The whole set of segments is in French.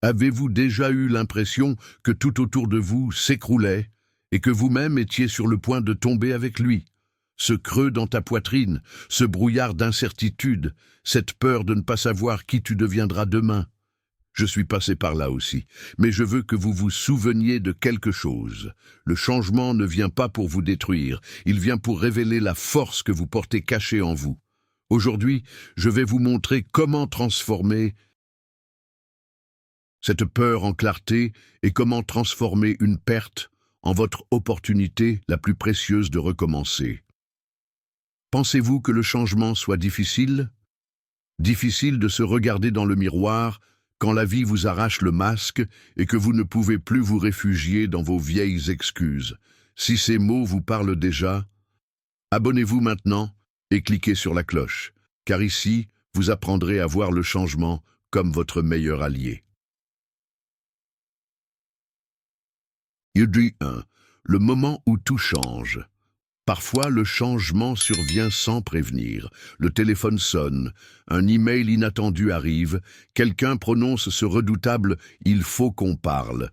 Avez-vous déjà eu l'impression que tout autour de vous s'écroulait et que vous-même étiez sur le point de tomber avec lui? Ce creux dans ta poitrine, ce brouillard d'incertitude, cette peur de ne pas savoir qui tu deviendras demain. Je suis passé par là aussi, mais je veux que vous vous souveniez de quelque chose. Le changement ne vient pas pour vous détruire, il vient pour révéler la force que vous portez cachée en vous. Aujourd'hui, je vais vous montrer comment transformer cette peur en clarté et comment transformer une perte en votre opportunité la plus précieuse de recommencer. Pensez-vous que le changement soit difficile? Difficile de se regarder dans le miroir quand la vie vous arrache le masque et que vous ne pouvez plus vous réfugier dans vos vieilles excuses. Si ces mots vous parlent déjà, abonnez-vous maintenant et cliquez sur la cloche, car ici, vous apprendrez à voir le changement comme votre meilleur allié. Idée 1. Le moment où tout change. Parfois, le changement survient sans prévenir. Le téléphone sonne, un email inattendu arrive, quelqu'un prononce ce redoutable « il faut qu'on parle ».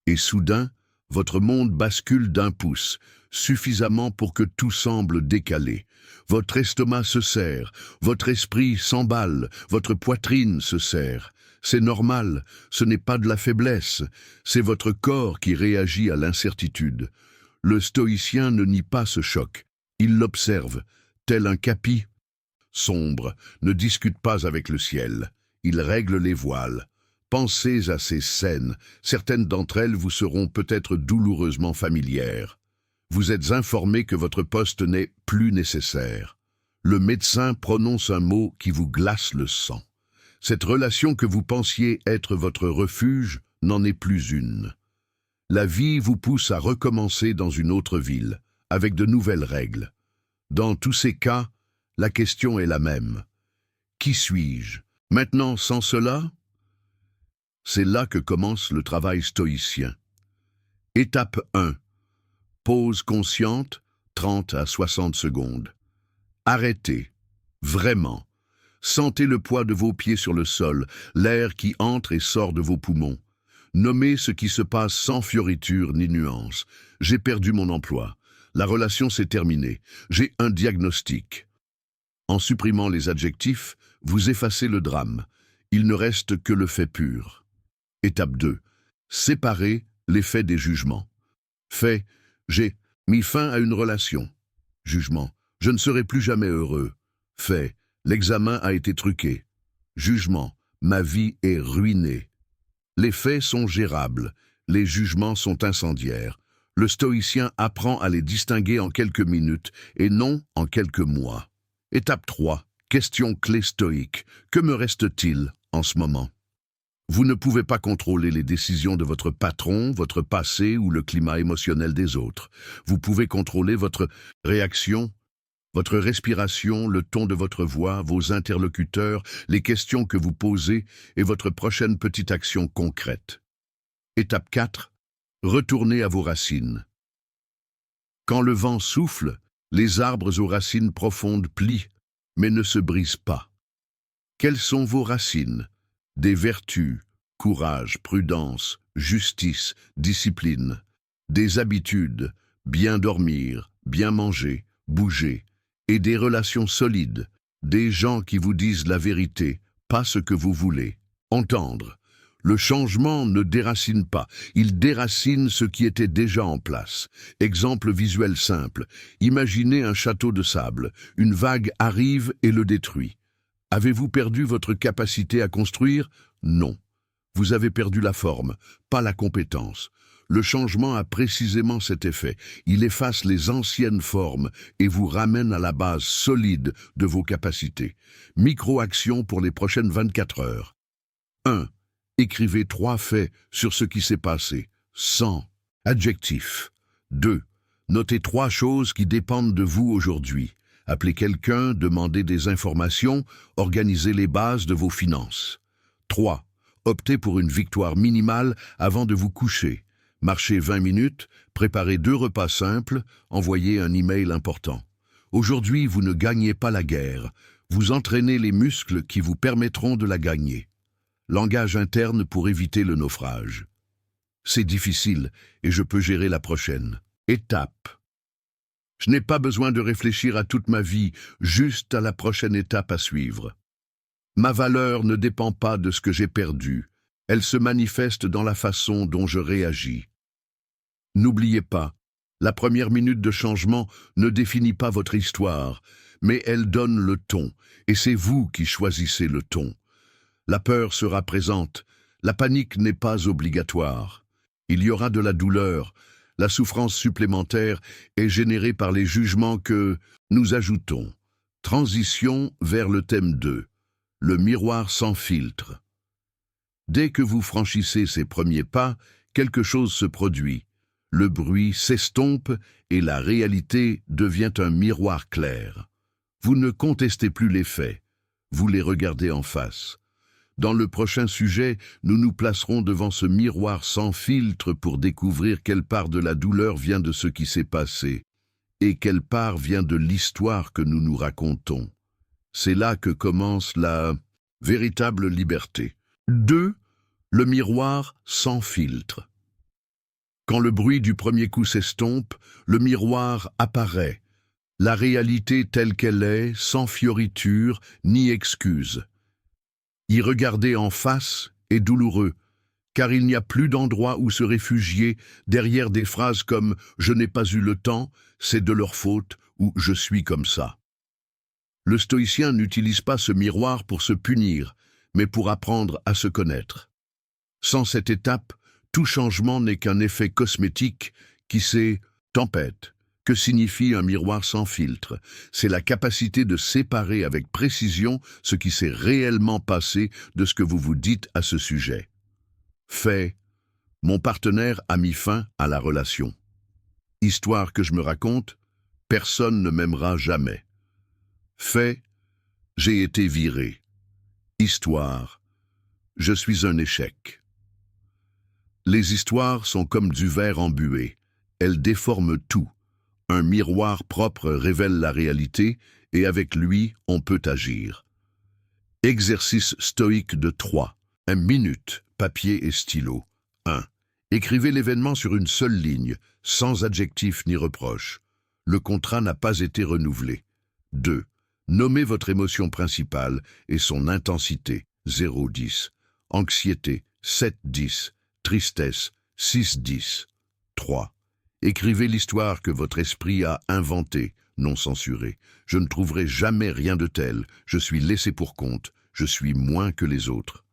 Et soudain, votre monde bascule d'un pouce, suffisamment pour que tout semble décalé. Votre estomac se serre, votre esprit s'emballe, votre poitrine se serre. C'est normal, ce n'est pas de la faiblesse, c'est votre corps qui réagit à l'incertitude. Le stoïcien ne nie pas ce choc, il l'observe, tel un capi sombre, ne discute pas avec le ciel, il règle les voiles. Pensez à ces scènes, certaines d'entre elles vous seront peut-être douloureusement familières. Vous êtes informé que votre poste n'est plus nécessaire. Le médecin prononce un mot qui vous glace le sang. Cette relation que vous pensiez être votre refuge n'en est plus une. La vie vous pousse à recommencer dans une autre ville, avec de nouvelles règles. Dans tous ces cas, la question est la même. Qui suis-je? Maintenant, sans cela? C'est là que commence le travail stoïcien. Étape 1. Pause consciente, 30 à 60 secondes. Arrêtez. Vraiment. Sentez le poids de vos pieds sur le sol, l'air qui entre et sort de vos poumons. Nommez ce qui se passe sans fioriture ni nuance. J'ai perdu mon emploi. La relation s'est terminée. J'ai un diagnostic. En supprimant les adjectifs, vous effacez le drame. Il ne reste que le fait pur. Étape 2. Séparez les faits des jugements. Fait. J'ai mis fin à une relation. Jugement. Je ne serai plus jamais heureux. Fait. L'examen a été truqué. Jugement. Ma vie est ruinée. Les faits sont gérables, les jugements sont incendiaires. Le stoïcien apprend à les distinguer en quelques minutes et non en quelques mois. Étape 3. Question clé stoïque. Que me reste-t-il en ce moment? Vous ne pouvez pas contrôler les décisions de votre patron, votre passé ou le climat émotionnel des autres. Vous pouvez contrôler votre réaction, votre respiration, le ton de votre voix, vos interlocuteurs, les questions que vous posez et votre prochaine petite action concrète. Étape 4. Retournez à vos racines. Quand le vent souffle, les arbres aux racines profondes plient, mais ne se brisent pas. Quelles sont vos racines? Des vertus, courage, prudence, justice, discipline. Des habitudes, bien dormir, bien manger, bouger. Et des relations solides, des gens qui vous disent la vérité, pas ce que vous voulez entendre. Le changement ne déracine pas, il déracine ce qui était déjà en place. Exemple visuel simple, imaginez un château de sable, une vague arrive et le détruit. Avez-vous perdu votre capacité à construire? Non. Vous avez perdu la forme, pas la compétence. Le changement a précisément cet effet. Il efface les anciennes formes et vous ramène à la base solide de vos capacités. Micro-action pour les prochaines 24 heures. 1. Écrivez 3 faits sur ce qui s'est passé, sans adjectif. 2. Notez 3 choses qui dépendent de vous aujourd'hui. Appelez quelqu'un, demandez des informations, organisez les bases de vos finances. 3. Optez pour une victoire minimale avant de vous coucher. Marchez 20 minutes, préparez 2 repas simples, envoyez un email important. Aujourd'hui, vous ne gagnez pas la guerre, vous entraînez les muscles qui vous permettront de la gagner. Langage interne pour éviter le naufrage. C'est difficile et je peux gérer la prochaine. Étape. Je n'ai pas besoin de réfléchir à toute ma vie, juste à la prochaine étape à suivre. Ma valeur ne dépend pas de ce que j'ai perdu. Elle se manifeste dans la façon dont je réagis. N'oubliez pas, la première minute de changement ne définit pas votre histoire, mais elle donne le ton, et c'est vous qui choisissez le ton. La peur sera présente, la panique n'est pas obligatoire. Il y aura de la douleur, la souffrance supplémentaire est générée par les jugements que nous ajoutons. Transition vers le thème 2, le miroir sans filtre. Dès que vous franchissez ces premiers pas, quelque chose se produit. Le bruit s'estompe et la réalité devient un miroir clair. Vous ne contestez plus les faits, vous les regardez en face. Dans le prochain sujet, nous nous placerons devant ce miroir sans filtre pour découvrir quelle part de la douleur vient de ce qui s'est passé et quelle part vient de l'histoire que nous nous racontons. C'est là que commence la véritable liberté. 2. Le miroir sans filtre. Quand le bruit du premier coup s'estompe, le miroir apparaît. La réalité telle qu'elle est, sans fioriture ni excuse. Y regarder en face est douloureux, car il n'y a plus d'endroit où se réfugier derrière des phrases comme « je n'ai pas eu le temps, c'est de leur faute » ou « je suis comme ça ». Le stoïcien n'utilise pas ce miroir pour se punir, mais pour apprendre à se connaître. Sans cette étape, tout changement n'est qu'un effet cosmétique qui c'est « tempête ». Que signifie un miroir sans filtre? C'est la capacité de séparer avec précision ce qui s'est réellement passé de ce que vous vous dites à ce sujet. Fait, mon partenaire a mis fin à la relation. Histoire que je me raconte, personne ne m'aimera jamais. Fait, j'ai été viré. Histoire, je suis un échec. Les histoires sont comme du verre embué, elles déforment tout. Un miroir propre révèle la réalité et avec lui, on peut agir. Exercice stoïque de 3. 1 minute, papier et stylo. 1. Écrivez l'événement sur une seule ligne, sans adjectif ni reproche. Le contrat n'a pas été renouvelé. 2. Nommez votre émotion principale et son intensité. 0,10. Anxiété. 7,10. Tristesse. 6,10. 3. Écrivez l'histoire que votre esprit a inventée, non censurée. Je ne trouverai jamais rien de tel. Je suis laissé pour compte. Je suis moins que les autres.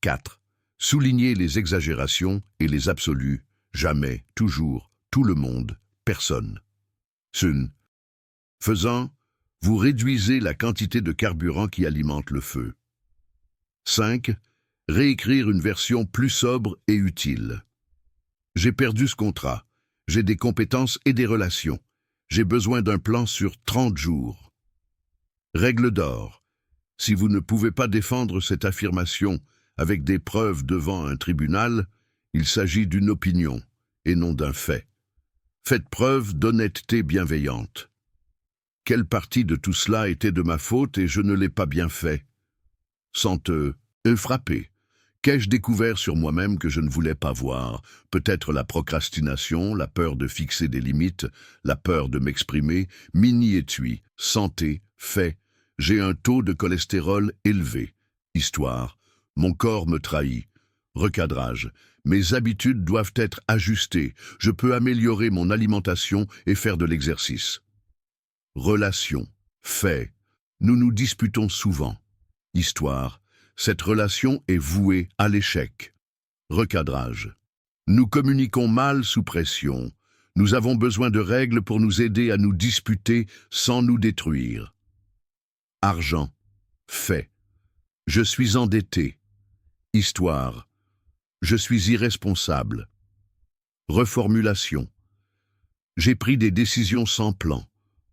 4. Soulignez les exagérations et les absolus. Jamais, toujours, tout le monde, personne. Faisant, vous réduisez la quantité de carburant qui alimente le feu. 5. Réécrire une version plus sobre et utile. J'ai perdu ce contrat. J'ai des compétences et des relations. J'ai besoin d'un plan sur 30 jours. Règle d'or. Si vous ne pouvez pas défendre cette affirmation avec des preuves devant un tribunal, il s'agit d'une opinion et non d'un fait. Faites preuve d'honnêteté bienveillante. Quelle partie de tout cela était de ma faute et je ne l'ai pas bien fait? Sans te frapper. Qu'ai-je découvert sur moi-même que je ne voulais pas voir? Peut-être la procrastination, la peur de fixer des limites, la peur de m'exprimer. Mini-étui, santé, fait. J'ai un taux de cholestérol élevé. Histoire. Mon corps me trahit. Recadrage. Mes habitudes doivent être ajustées. Je peux améliorer mon alimentation et faire de l'exercice. Relation. Fait. Nous nous disputons souvent. Histoire. Cette relation est vouée à l'échec. Recadrage. Nous communiquons mal sous pression. Nous avons besoin de règles pour nous aider à nous disputer sans nous détruire. Argent. Fait. Je suis endetté. Histoire. Je suis irresponsable. Reformulation. J'ai pris des décisions sans plan.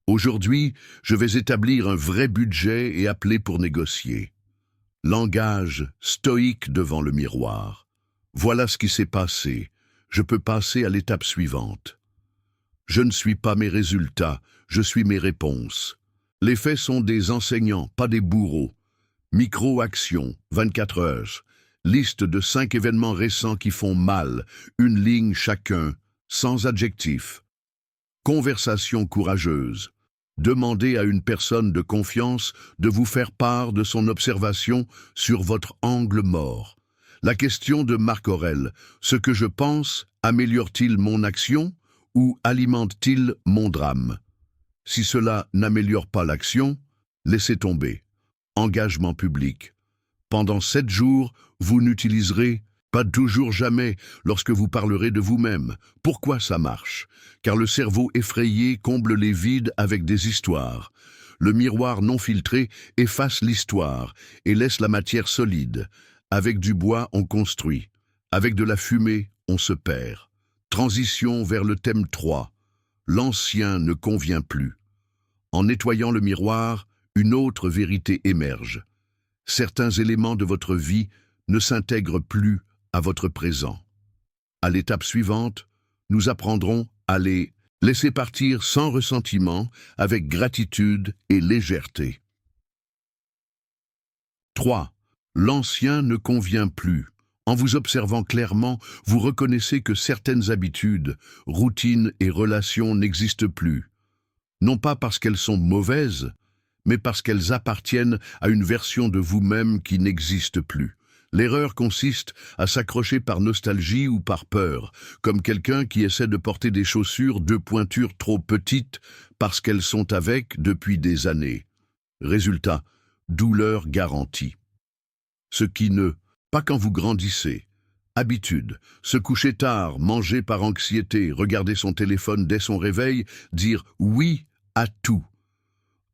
Aujourd'hui, je vais établir un vrai budget et appeler pour négocier. Langage stoïque devant le miroir. Voilà ce qui s'est passé. Je peux passer à l'étape suivante. Je ne suis pas mes résultats, je suis mes réponses. Les faits sont des enseignants, pas des bourreaux. Micro-action, 24 heures. Liste de 5 événements récents qui font mal, une ligne chacun, sans adjectif. Conversation courageuse. Demandez à une personne de confiance de vous faire part de son observation sur votre angle mort. La question de Marc Aurèle, ce que je pense, améliore-t-il mon action ou alimente-t-il mon drame? Si cela n'améliore pas l'action, laissez tomber. Engagement public. Pendant 7 jours, vous n'utiliserez pas toujours jamais lorsque vous parlerez de vous-même. Pourquoi ça marche? Car le cerveau effrayé comble les vides avec des histoires. Le miroir non filtré efface l'histoire et laisse la matière solide. Avec du bois, on construit. Avec de la fumée, on se perd. Transition vers le thème 3. L'ancien ne convient plus. En nettoyant le miroir, une autre vérité émerge. Certains éléments de votre vie ne s'intègrent plus à votre présent. À l'étape suivante, nous apprendrons à les laisser partir sans ressentiment, avec gratitude et légèreté. 3. L'ancien ne convient plus. En vous observant clairement, vous reconnaissez que certaines habitudes, routines et relations n'existent plus. Non pas parce qu'elles sont mauvaises, mais parce qu'elles appartiennent à une version de vous-même qui n'existe plus. L'erreur consiste à s'accrocher par nostalgie ou par peur, comme quelqu'un qui essaie de porter des chaussures de pointure trop petites parce qu'elles sont avec depuis des années. Résultat, douleur garantie. Ce qui ne, pas quand vous grandissez. Habitude, se coucher tard, manger par anxiété, regarder son téléphone dès son réveil, dire oui à tout.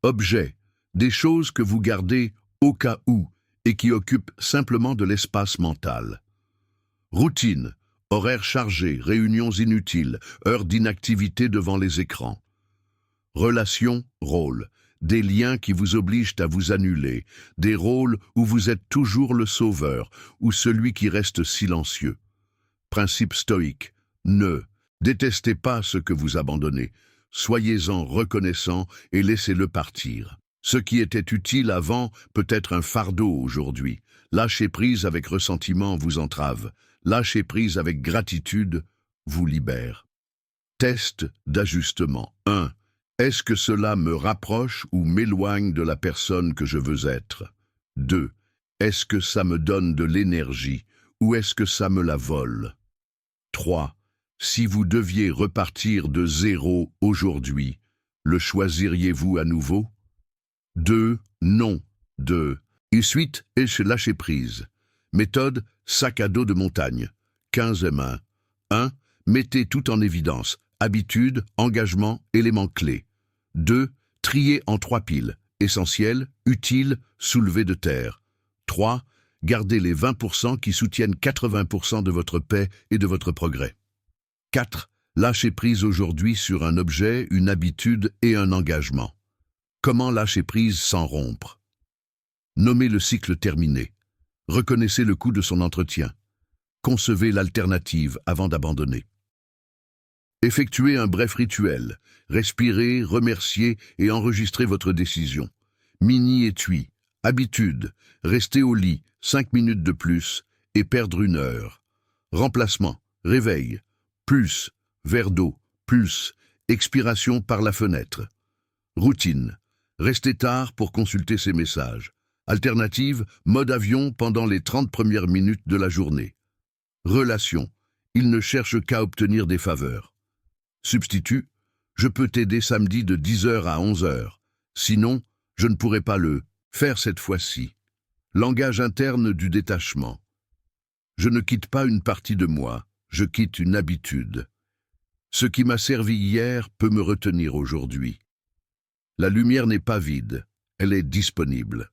Objet, des choses que vous gardez au cas où et qui occupent simplement de l'espace mental. Routine, horaires chargés, réunions inutiles, heures d'inactivité devant les écrans. Relation, rôle, des liens qui vous obligent à vous annuler, des rôles où vous êtes toujours le sauveur ou celui qui reste silencieux. Principe stoïque, ne détestez pas ce que vous abandonnez, soyez-en reconnaissant et laissez-le partir. Ce qui était utile avant peut être un fardeau aujourd'hui. Lâcher prise avec ressentiment vous entrave. Lâcher prise avec gratitude vous libère. Test d'ajustement. 1. Est-ce que cela me rapproche ou m'éloigne de la personne que je veux être? 2. Est-ce que ça me donne de l'énergie ou est-ce que ça me la vole? 3. Si vous deviez repartir de zéro aujourd'hui, le choisiriez-vous à nouveau? 2. Non. 2. Et suite, lâcher prise. Méthode, sac à dos de montagne. 15 M1. 1. Mettez tout en évidence. Habitude, engagement, éléments clés. 2. Triez en 3 piles. Essentiel, utile, soulevé de terre. 3. Gardez les 20% qui soutiennent 80% de votre paix et de votre progrès. 4. Lâchez prise aujourd'hui sur un objet, une habitude et un engagement. Comment lâcher prise sans rompre? Nommez le cycle terminé. Reconnaissez le coût de son entretien. Concevez l'alternative avant d'abandonner. Effectuez un bref rituel. Respirez, remerciez et enregistrez votre décision. Mini-étui. Habitude. Rester au lit 5 minutes de plus et perdre 1 heure. Remplacement. Réveil. Plus. Verre d'eau. Plus. Expiration par la fenêtre. Routine. Restez tard pour consulter ses messages. Alternative, mode avion pendant les 30 premières minutes de la journée. Relation. Il ne cherche qu'à obtenir des faveurs. Substitut. Je peux t'aider samedi de 10h à 11h. Sinon, je ne pourrai pas le faire cette fois-ci. Langage interne du détachement. Je ne quitte pas une partie de moi, je quitte une habitude. Ce qui m'a servi hier peut me retenir aujourd'hui. La lumière n'est pas vide, elle est disponible.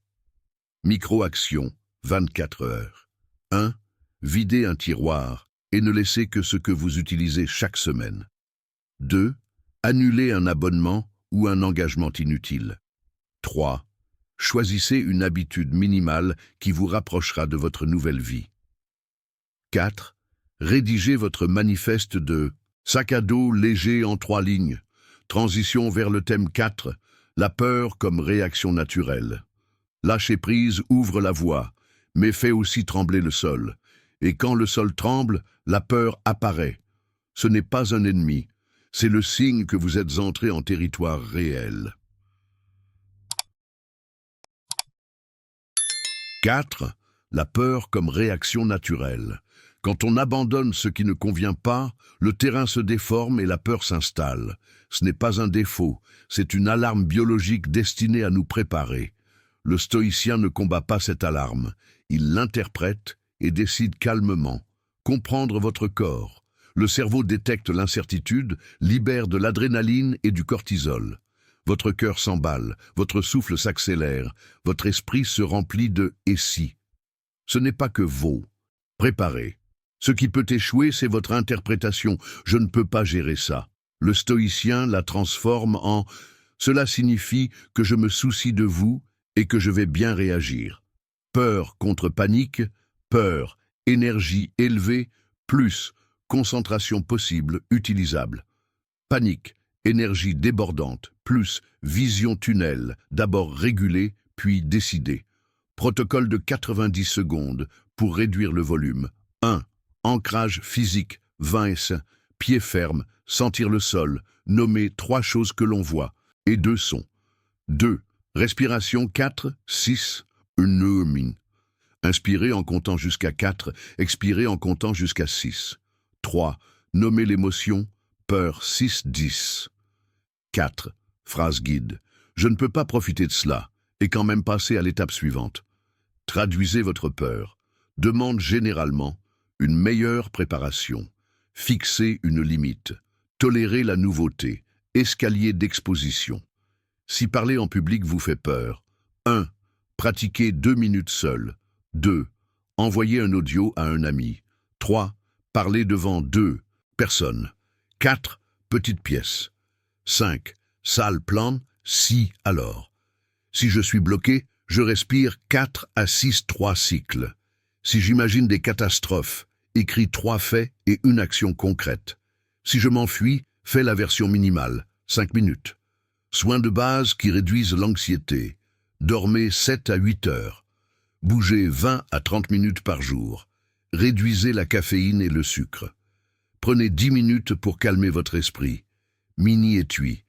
Micro-action, 24 heures. 1. Videz un tiroir et ne laissez que ce que vous utilisez chaque semaine. 2. Annulez un abonnement ou un engagement inutile. 3. Choisissez une habitude minimale qui vous rapprochera de votre nouvelle vie. 4. Rédigez votre manifeste de sac à dos léger en 3 lignes. Transition vers le thème 4. La peur comme réaction naturelle. Lâcher prise ouvre la voie, mais fait aussi trembler le sol. Et quand le sol tremble, la peur apparaît. Ce n'est pas un ennemi, c'est le signe que vous êtes entré en territoire réel. 4. La peur comme réaction naturelle. Quand on abandonne ce qui ne convient pas, le terrain se déforme et la peur s'installe. Ce n'est pas un défaut, c'est une alarme biologique destinée à nous préparer. Le stoïcien ne combat pas cette alarme, il l'interprète et décide calmement. Comprendre votre corps. Le cerveau détecte l'incertitude, libère de l'adrénaline et du cortisol. Votre cœur s'emballe, votre souffle s'accélère, votre esprit se remplit de « et si ». Ce n'est pas que vous. Préparez. Ce qui peut échouer, c'est votre interprétation. Je ne peux pas gérer ça. Le stoïcien la transforme en « cela signifie que je me soucie de vous et que je vais bien réagir ». Peur contre panique, peur, énergie élevée, plus concentration possible, utilisable. Panique, énergie débordante, plus vision tunnel, d'abord régulée, puis décidée. Protocole de 90 secondes pour réduire le volume. 1. Ancrage physique, 20 S. Pied ferme, sentir le sol, nommer 3 choses que l'on voit, et 2 sons. 2. Respiration 4, 6. Une inspirez en comptant jusqu'à 4, expirez en comptant jusqu'à 6. 3. Nommer l'émotion, peur 6, 10. 4. Phrase guide. Je ne peux pas profiter de cela, et quand même passer à l'étape suivante. Traduisez votre peur. Demande généralement une meilleure préparation. Fixez une limite. Tolérez la nouveauté. Escalier d'exposition. Si parler en public vous fait peur, 1. Pratiquez 2 minutes seul. 2. Envoyez un audio à un ami. 3. Parler devant 2 personnes. 4. Petite pièce. 5. Salle pleine, si alors. Si je suis bloqué, je respire 4 à 6 3 cycles. Si j'imagine des catastrophes, écris 3 faits et une action concrète. Si je m'enfuis, fais la version minimale, 5 minutes. Soins de base qui réduisent l'anxiété. Dormez 7 à 8 heures. Bougez 20 à 30 minutes par jour. Réduisez la caféine et le sucre. Prenez 10 minutes pour calmer votre esprit. Mini-étui.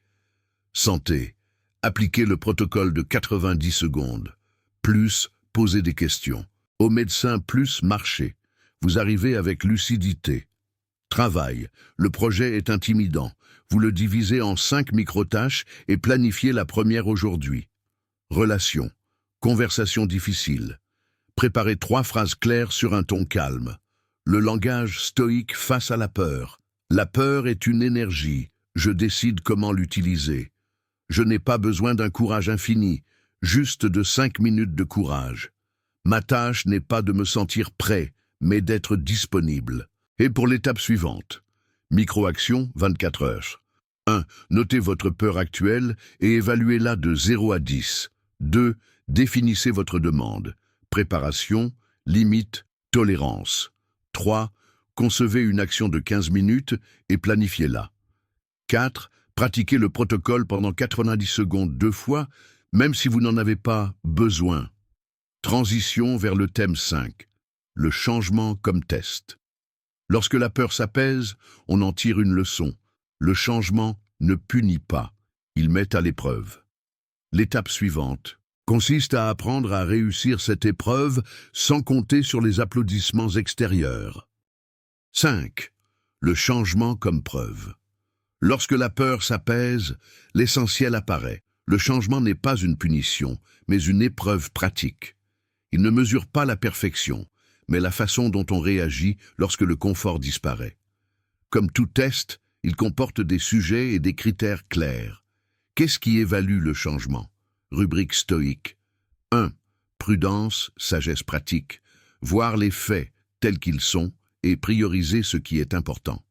Santé. Appliquez le protocole de 90 secondes. Plus, posez des questions. Au médecin, plus, marchez. Vous arrivez avec lucidité. Travail. Le projet est intimidant. Vous le divisez en 5 micro-tâches et planifiez la première aujourd'hui. Relation. Conversation difficile. Préparez 3 phrases claires sur un ton calme. Le langage stoïque face à la peur. La peur est une énergie. Je décide comment l'utiliser. Je n'ai pas besoin d'un courage infini, juste de 5 minutes de courage. Ma tâche n'est pas de me sentir prêt, mais d'être disponible. Et pour l'étape suivante, micro-action 24 heures. 1. Notez votre peur actuelle et évaluez-la de 0 à 10. 2. Définissez votre demande. Préparation, limite, tolérance. 3. Concevez une action de 15 minutes et planifiez-la. 4. Pratiquez le protocole pendant 90 secondes 2 fois, même si vous n'en avez pas besoin. Transition vers le thème 5. Le changement comme test. Lorsque la peur s'apaise, on en tire une leçon. Le changement ne punit pas, il met à l'épreuve. L'étape suivante consiste à apprendre à réussir cette épreuve sans compter sur les applaudissements extérieurs. 5. Le changement comme preuve. Lorsque la peur s'apaise, l'essentiel apparaît. Le changement n'est pas une punition, mais une épreuve pratique. Il ne mesure pas la perfection, mais la façon dont on réagit lorsque le confort disparaît. Comme tout test, il comporte des sujets et des critères clairs. Qu'est-ce qui évalue le changement? Rubrique stoïque. 1. Prudence, sagesse pratique. Voir les faits tels qu'ils sont et prioriser ce qui est important.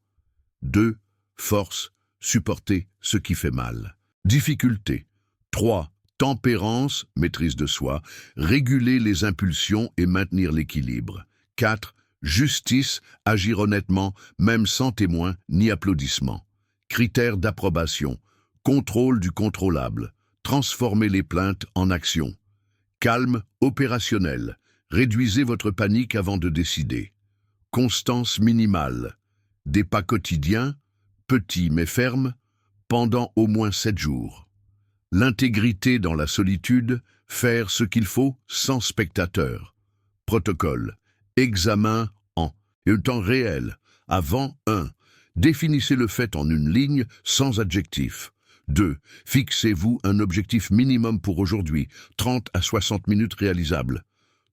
2. Force, supporter ce qui fait mal. Difficulté. 3. Tempérance, maîtrise de soi, réguler les impulsions et maintenir l'équilibre. 4. Justice, agir honnêtement, même sans témoin ni applaudissements. Critères d'approbation. Contrôle du contrôlable. Transformer les plaintes en action. Calme, opérationnel. Réduisez votre panique avant de décider. Constance minimale. Des pas quotidiens, petits mais fermes, pendant au moins 7 jours. L'intégrité dans la solitude, faire ce qu'il faut sans spectateur. Protocole. Examen en temps réel. Avant 1. Définissez le fait en une ligne sans adjectif. 2. Fixez-vous un objectif minimum pour aujourd'hui, 30 à 60 minutes réalisables.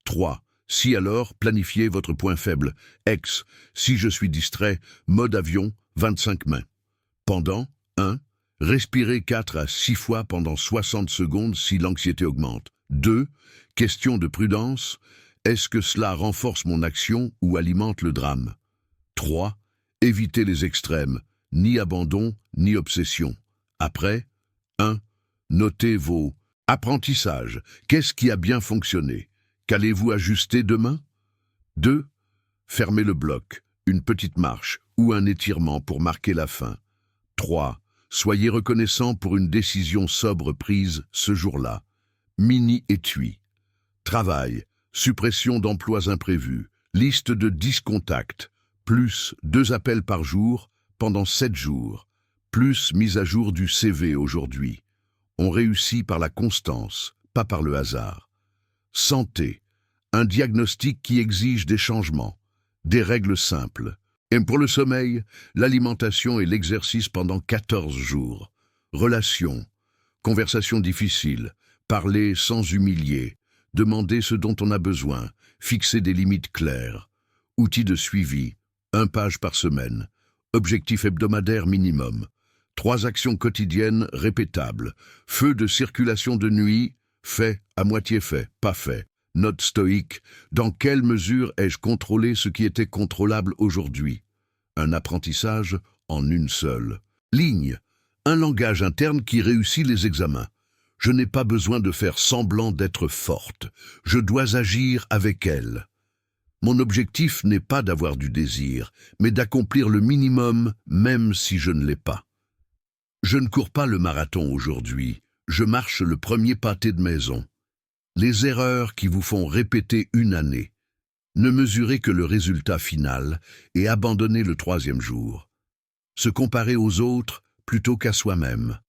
3. Si alors, planifiez votre point faible. Si je suis distrait, mode avion, 25 mains. Pendant 1. Respirez 4 à 6 fois pendant 60 secondes si l'anxiété augmente. 2. Question de prudence. Est-ce que cela renforce mon action ou alimente le drame? 3. Évitez les extrêmes, ni abandon, ni obsession. Après, 1. Notez vos apprentissages. Qu'est-ce qui a bien fonctionné? Qu'allez-vous ajuster demain? 2. Fermez le bloc, une petite marche ou un étirement pour marquer la fin. 3. Soyez reconnaissant pour une décision sobre prise ce jour-là. Mini-étui. Travail, suppression d'emplois imprévus, liste de 10 contacts, plus 2 appels par jour pendant 7 jours, plus mise à jour du CV aujourd'hui. On réussit par la constance, pas par le hasard. Santé, un diagnostic qui exige des changements, des règles simples. Et pour le sommeil, l'alimentation et l'exercice pendant 14 jours. Relations, conversations difficiles, parler sans humilier, demander ce dont on a besoin, fixer des limites claires. Outils de suivi, 1 page par semaine. Objectif hebdomadaire minimum. 3 actions quotidiennes répétables. Feu de circulation de nuit, fait, à moitié fait, pas fait. Note stoïque, dans quelle mesure ai-je contrôlé ce qui était contrôlable aujourd'hui? Un apprentissage en une seule ligne. Un langage interne qui réussit les examens. Je n'ai pas besoin de faire semblant d'être forte. Je dois agir avec elle. Mon objectif n'est pas d'avoir du désir, mais d'accomplir le minimum, même si je ne l'ai pas. Je ne cours pas le marathon aujourd'hui, je marche le premier pâté de maison. Les erreurs qui vous font répéter une année. Ne mesurez que le résultat final et abandonnez le 3e jour. Se comparer aux autres plutôt qu'à soi-même.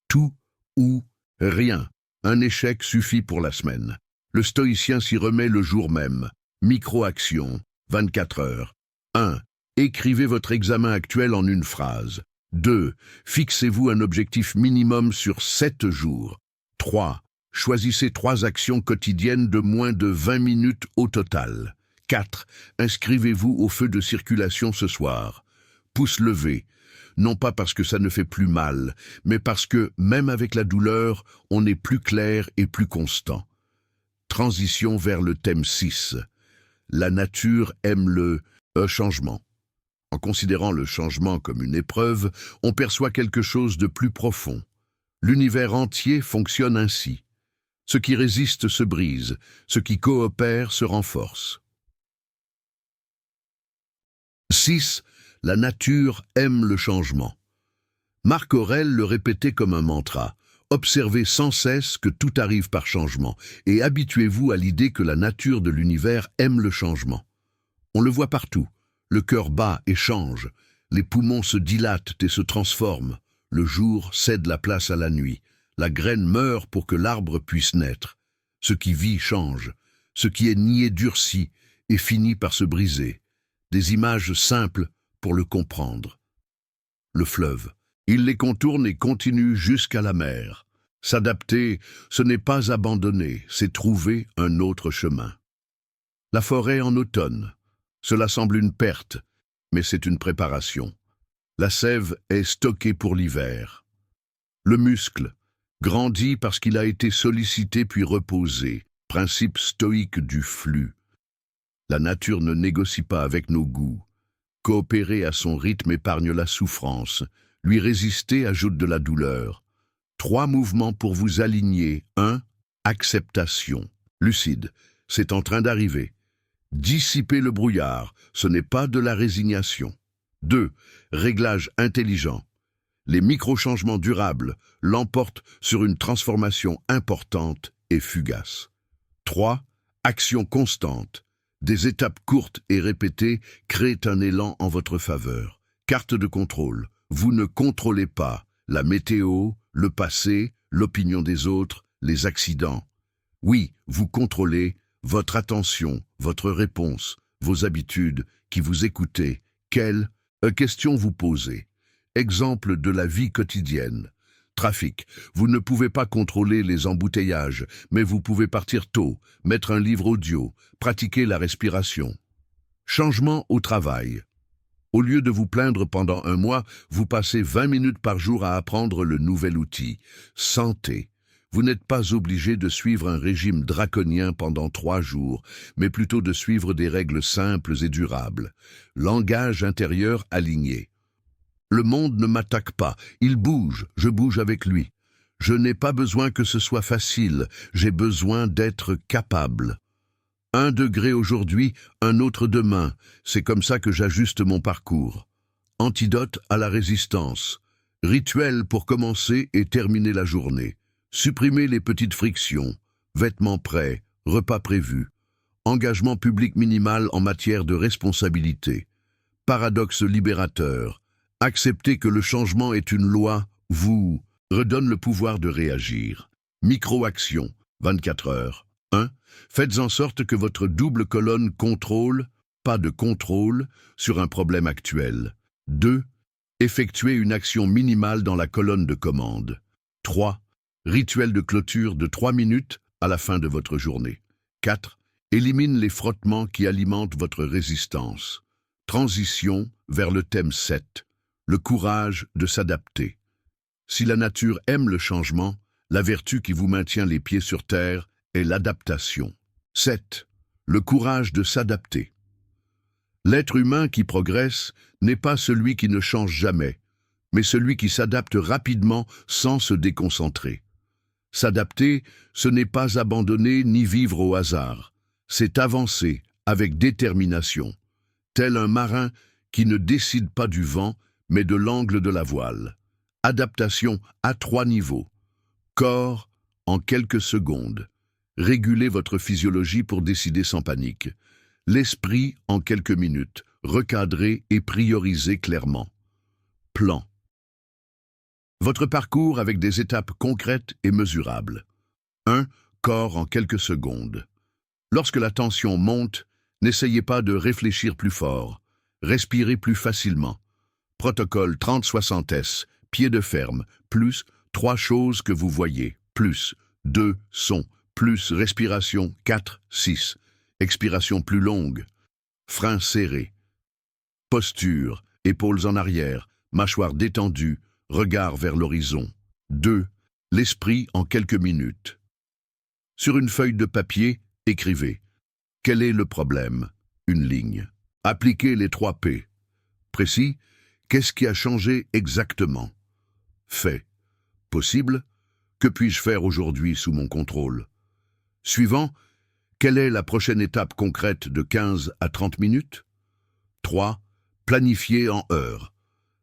Tout ou rien. Un échec suffit pour la semaine. Le stoïcien s'y remet le jour même. Micro-action, 24 heures. 1. Écrivez votre examen actuel en une phrase. 2. Fixez-vous un objectif minimum sur 7 jours. 3. Choisissez 3 actions quotidiennes de moins de 20 minutes au total. 4. Inscrivez-vous au feu de circulation ce soir. Pouce levé. Non pas parce que ça ne fait plus mal, mais parce que, même avec la douleur, on est plus clair et plus constant. Transition vers le thème 6. La nature aime le changement. En considérant le changement comme une épreuve, on perçoit quelque chose de plus profond. L'univers entier fonctionne ainsi. Ce qui résiste se brise, ce qui coopère se renforce. 6. La nature aime le changement. Marc Aurèle le répétait comme un mantra. Observez sans cesse que tout arrive par changement et habituez-vous à l'idée que la nature de l'univers aime le changement. On le voit partout. Le cœur bat et change. Les poumons se dilatent et se transforment. Le jour cède la place à la nuit. La graine meurt pour que l'arbre puisse naître. Ce qui vit change. Ce qui est nié durcit et finit par se briser. Des images simples pour le comprendre. Le fleuve. Il les contourne et continue jusqu'à la mer. S'adapter, ce n'est pas abandonner, c'est trouver un autre chemin. La forêt en automne. Cela semble une perte, mais c'est une préparation. La sève est stockée pour l'hiver. Le muscle grandit parce qu'il a été sollicité puis reposé, principe stoïque du flux. La nature ne négocie pas avec nos goûts. Coopérer à son rythme épargne la souffrance. Lui résister ajoute de la douleur. 3 mouvements pour vous aligner. 1. Acceptation. Lucide. C'est en train d'arriver. Dissiper le brouillard. Ce n'est pas de la résignation. 2. Réglage intelligent. Les micro-changements durables l'emportent sur une transformation importante et fugace. 3. Action constante. Des étapes courtes et répétées créent un élan en votre faveur. Carte de contrôle. Vous ne contrôlez pas la météo, le passé, l'opinion des autres, les accidents. Oui, vous contrôlez votre attention, votre réponse, vos habitudes, qui vous écoutez. Quelle question vous posez? Exemple de la vie quotidienne. Trafic. Vous ne pouvez pas contrôler les embouteillages, mais vous pouvez partir tôt, mettre un livre audio, pratiquer la respiration. Changement au travail. Au lieu de vous plaindre pendant un mois, vous passez 20 minutes par jour à apprendre le nouvel outil. Santé. Vous n'êtes pas obligé de suivre un régime draconien pendant 3 jours, mais plutôt de suivre des règles simples et durables. Langage intérieur aligné. Le monde ne m'attaque pas, il bouge, je bouge avec lui. Je n'ai pas besoin que ce soit facile, j'ai besoin d'être capable. 1 degré aujourd'hui, un autre demain, c'est comme ça que j'ajuste mon parcours. Antidote à la résistance. Rituel pour commencer et terminer la journée. Supprimer les petites frictions. Vêtements prêts, repas prévus. Engagement public minimal en matière de responsabilité. Paradoxe libérateur. Accepter que le changement est une loi, vous redonne le pouvoir de réagir. Micro-action, 24 heures. 1. Faites en sorte que votre double colonne contrôle, pas de contrôle, sur un problème actuel. 2. Effectuez une action minimale dans la colonne de commande. 3. Rituel de clôture de 3 minutes à la fin de votre journée. 4. Élimine les frottements qui alimentent votre résistance. Transition vers le thème 7. Le courage de s'adapter. Si la nature aime le changement, la vertu qui vous maintient les pieds sur terre est l'adaptation. 7. Le courage de s'adapter. L'être humain qui progresse n'est pas celui qui ne change jamais, mais celui qui s'adapte rapidement sans se déconcentrer. S'adapter, ce n'est pas abandonner ni vivre au hasard, c'est avancer avec détermination, tel un marin qui ne décide pas du vent, mais de l'angle de la voile. Adaptation à 3 niveaux. Corps, en quelques secondes. Régulez votre physiologie pour décider sans panique. L'esprit, en quelques minutes. Recadrer et prioriser clairement. Plan. Votre parcours avec des étapes concrètes et mesurables. 1. Corps en quelques secondes. Lorsque la tension monte, n'essayez pas de réfléchir plus fort. Respirez plus facilement. Protocole 30-60S, pied de ferme, plus 3 choses que vous voyez, plus 2 sons, plus respiration 4, 6, expiration plus longue, frein serré, posture, épaules en arrière, mâchoire détendue, regard vers l'horizon. 2. L'esprit en quelques minutes. Sur une feuille de papier, écrivez. Quel est le problème? Une ligne. Appliquez les 3 P. Précis. Qu'est-ce qui a changé exactement? Fait. Possible? Que puis-je faire aujourd'hui sous mon contrôle? Suivant. Quelle est la prochaine étape concrète de 15 à 30 minutes? 3. Planifier en heures.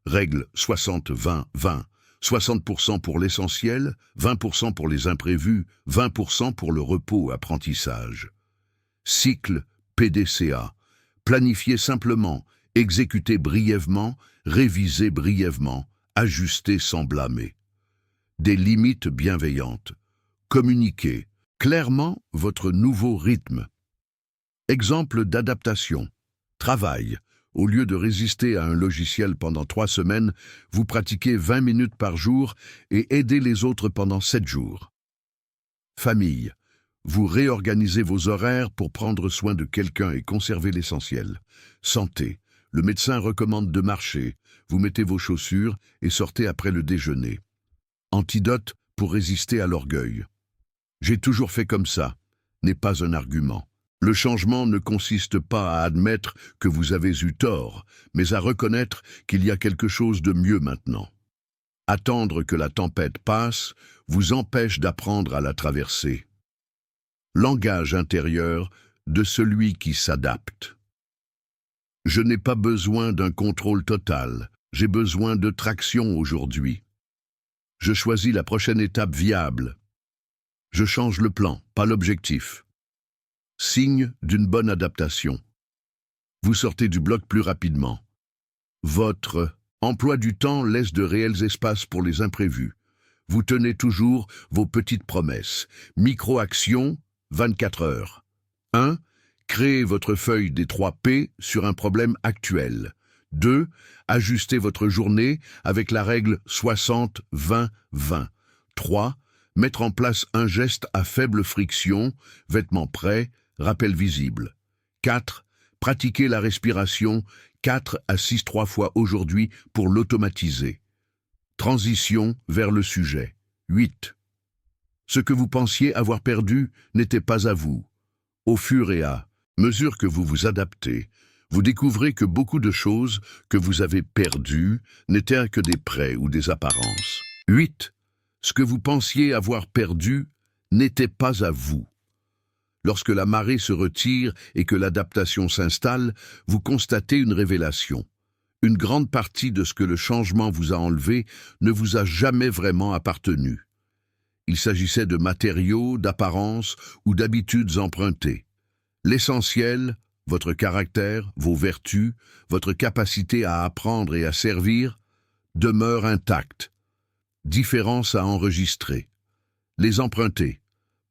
Règle 60-20-20. 60% pour l'essentiel, 20% pour les imprévus, 20% pour le repos apprentissage. Cycle PDCA. Planifier simplement, exécuter brièvement, réviser brièvement, ajuster sans blâmer. Des limites bienveillantes. Communiquer clairement votre nouveau rythme. Exemple d'adaptation. Travail. Au lieu de résister à un logiciel pendant 3 semaines, vous pratiquez 20 minutes par jour et aidez les autres pendant 7 jours. Famille. Vous réorganisez vos horaires pour prendre soin de quelqu'un et conserver l'essentiel. Santé. Le médecin recommande de marcher. Vous mettez vos chaussures et sortez après le déjeuner. Antidote pour résister à l'orgueil. J'ai toujours fait comme ça, n'est pas un argument. Le changement ne consiste pas à admettre que vous avez eu tort, mais à reconnaître qu'il y a quelque chose de mieux maintenant. Attendre que la tempête passe vous empêche d'apprendre à la traverser. Langage intérieur de celui qui s'adapte. Je n'ai pas besoin d'un contrôle total, j'ai besoin de traction aujourd'hui. Je choisis la prochaine étape viable. Je change le plan, pas l'objectif. Signe d'une bonne adaptation. Vous sortez du bloc plus rapidement. Votre emploi du temps laisse de réels espaces pour les imprévus. Vous tenez toujours vos petites promesses. Micro-action, 24 heures. 1. Créez votre feuille des 3 P sur un problème actuel. 2. Ajustez votre journée avec la règle 60-20-20. 3. Mettre en place un geste à faible friction, vêtements prêts, rappel visible. 4. Pratiquer la respiration 4 à 6 3 fois aujourd'hui pour l'automatiser. Transition vers le sujet. 8. Ce que vous pensiez avoir perdu n'était pas à vous. Au fur et à mesure que vous vous adaptez, vous découvrez que beaucoup de choses que vous avez perdues n'étaient que des prêts ou des apparences. 8. Ce que vous pensiez avoir perdu n'était pas à vous. Lorsque la marée se retire et que l'adaptation s'installe, vous constatez une révélation. Une grande partie de ce que le changement vous a enlevé ne vous a jamais vraiment appartenu. Il s'agissait de matériaux, d'apparences ou d'habitudes empruntées. L'essentiel, votre caractère, vos vertus, votre capacité à apprendre et à servir, demeure intact. Différence à enregistrer. Les emprunter.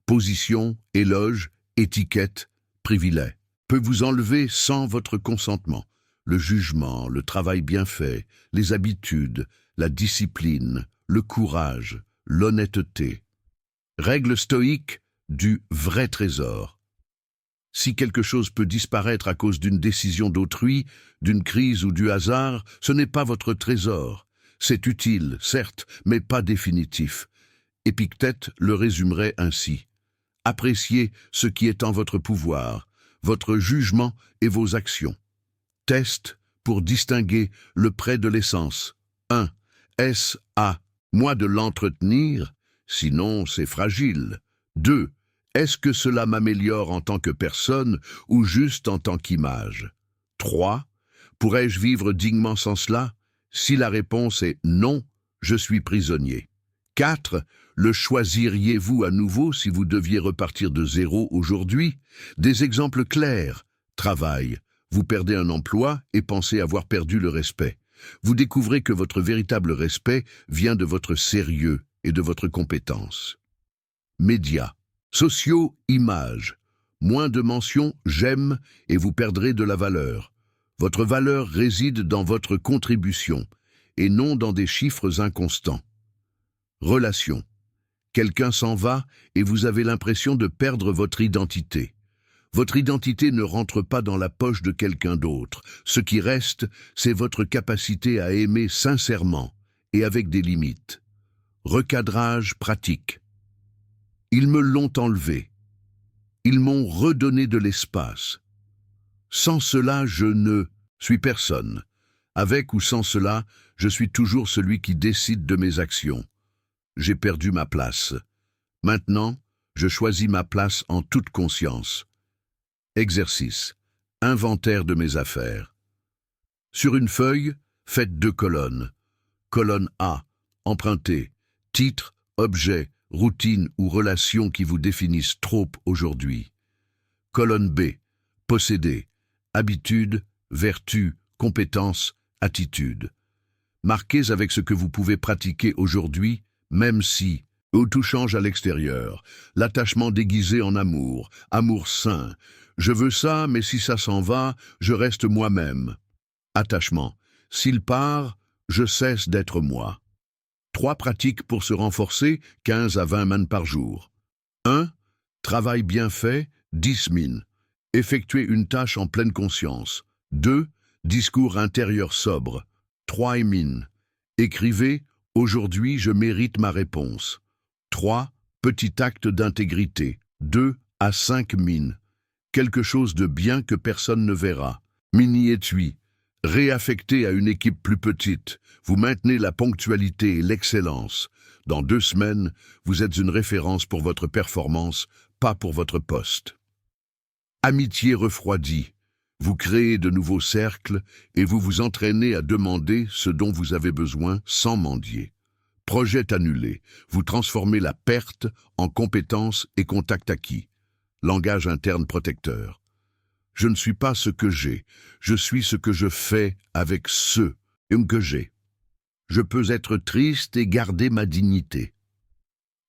Position, éloge, étiquette, privilège. Peut vous enlever sans votre consentement. Le jugement, le travail bien fait, les habitudes, la discipline, le courage, l'honnêteté. Règle stoïque du vrai trésor. Si quelque chose peut disparaître à cause d'une décision d'autrui, d'une crise ou du hasard, ce n'est pas votre trésor. C'est utile, certes, mais pas définitif. Épictète le résumerait ainsi. Appréciez ce qui est en votre pouvoir, votre jugement et vos actions. Test pour distinguer le prêt de l'essence. 1. Est-ce à moi de l'entretenir? Sinon, c'est fragile. 2. Est-ce que cela m'améliore en tant que personne ou juste en tant qu'image? 3. Pourrais-je vivre dignement sans cela? Si la réponse est non, je suis prisonnier. 4. Le choisiriez-vous à nouveau si vous deviez repartir de zéro aujourd'hui? Des exemples clairs. Travail. Vous perdez un emploi et pensez avoir perdu le respect. Vous découvrez que votre véritable respect vient de votre sérieux et de votre compétence. Médias. Sociaux, images. Moins de mentions « j'aime » et vous perdrez de la valeur. Votre valeur réside dans votre contribution et non dans des chiffres inconstants. Relations. Quelqu'un s'en va et vous avez l'impression de perdre votre identité. Votre identité ne rentre pas dans la poche de quelqu'un d'autre. Ce qui reste, c'est votre capacité à aimer sincèrement et avec des limites. Recadrage pratique. Ils me l'ont enlevé. Ils m'ont redonné de l'espace. Sans cela, je ne suis personne. Avec ou sans cela, je suis toujours celui qui décide de mes actions. J'ai perdu ma place. Maintenant, je choisis ma place en toute conscience. Exercice. Inventaire de mes affaires. Sur une feuille, faites 2 colonnes. Colonne A. Emprunter. Titre, objet, routine ou relation qui vous définissent trop aujourd'hui. Colonne B. Posséder. Habitude, vertu, compétence, attitude. Marquez avec ce que vous pouvez pratiquer aujourd'hui, même si tout change à l'extérieur. L'attachement déguisé en amour, amour sain. Je veux ça, mais si ça s'en va, je reste moi-même. Attachement. S'il part, je cesse d'être moi. 3 pratiques pour se renforcer, 15 à 20 min par jour. 1. Travail bien fait, 10 min. Effectuer une tâche en pleine conscience. 2. Discours intérieur sobre. 3 min. Écrivez « Aujourd'hui, je mérite ma réponse ». 3. Petit acte d'intégrité. 2 à 5 min. Quelque chose de bien que personne ne verra. Mini-étui. Réaffecté à une équipe plus petite. Vous maintenez la ponctualité et l'excellence. Dans 2 semaines, vous êtes une référence pour votre performance, pas pour votre poste. Amitié refroidie. Vous créez de nouveaux cercles et vous vous entraînez à demander ce dont vous avez besoin sans mendier. Projet annulé. Vous transformez la perte en compétences et contact acquis. langage interne protecteur. Je ne suis pas ce que j'ai, je suis ce que je fais avec ce que j'ai. Je peux être triste et garder ma dignité.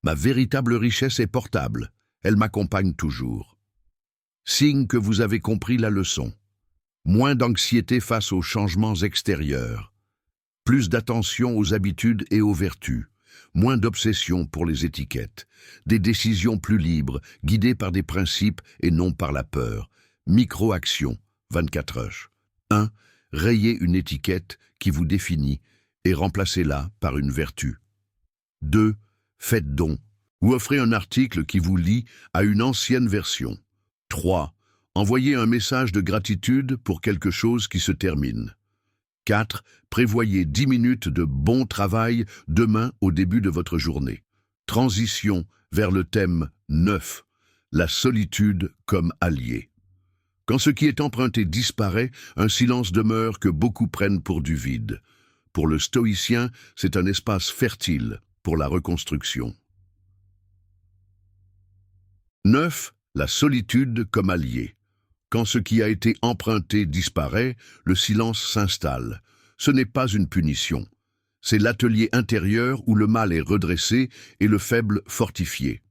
Ma véritable richesse est portable, elle m'accompagne toujours. Signe que vous avez compris la leçon. Moins d'anxiété face aux changements extérieurs. Plus d'attention aux habitudes et aux vertus. Moins d'obsession pour les étiquettes. Des décisions plus libres, guidées par des principes et non par la peur. Micro-action, 24 heures. 1. Rayez une étiquette qui vous définit et remplacez-la par une vertu. 2. Faites don ou offrez un article qui vous lie à une ancienne version. 3. Envoyez un message de gratitude pour quelque chose qui se termine. 4. Prévoyez 10 minutes de bon travail demain au début de votre journée. Transition vers le thème 9. La solitude comme allié. Quand ce qui est emprunté disparaît, un silence demeure que beaucoup prennent pour du vide. Pour le stoïcien, c'est un espace fertile pour la reconstruction. 9. La solitude comme allié. Quand ce qui a été emprunté disparaît, le silence s'installe. Ce n'est pas une punition. C'est l'atelier intérieur où le mal est redressé et le faible fortifié.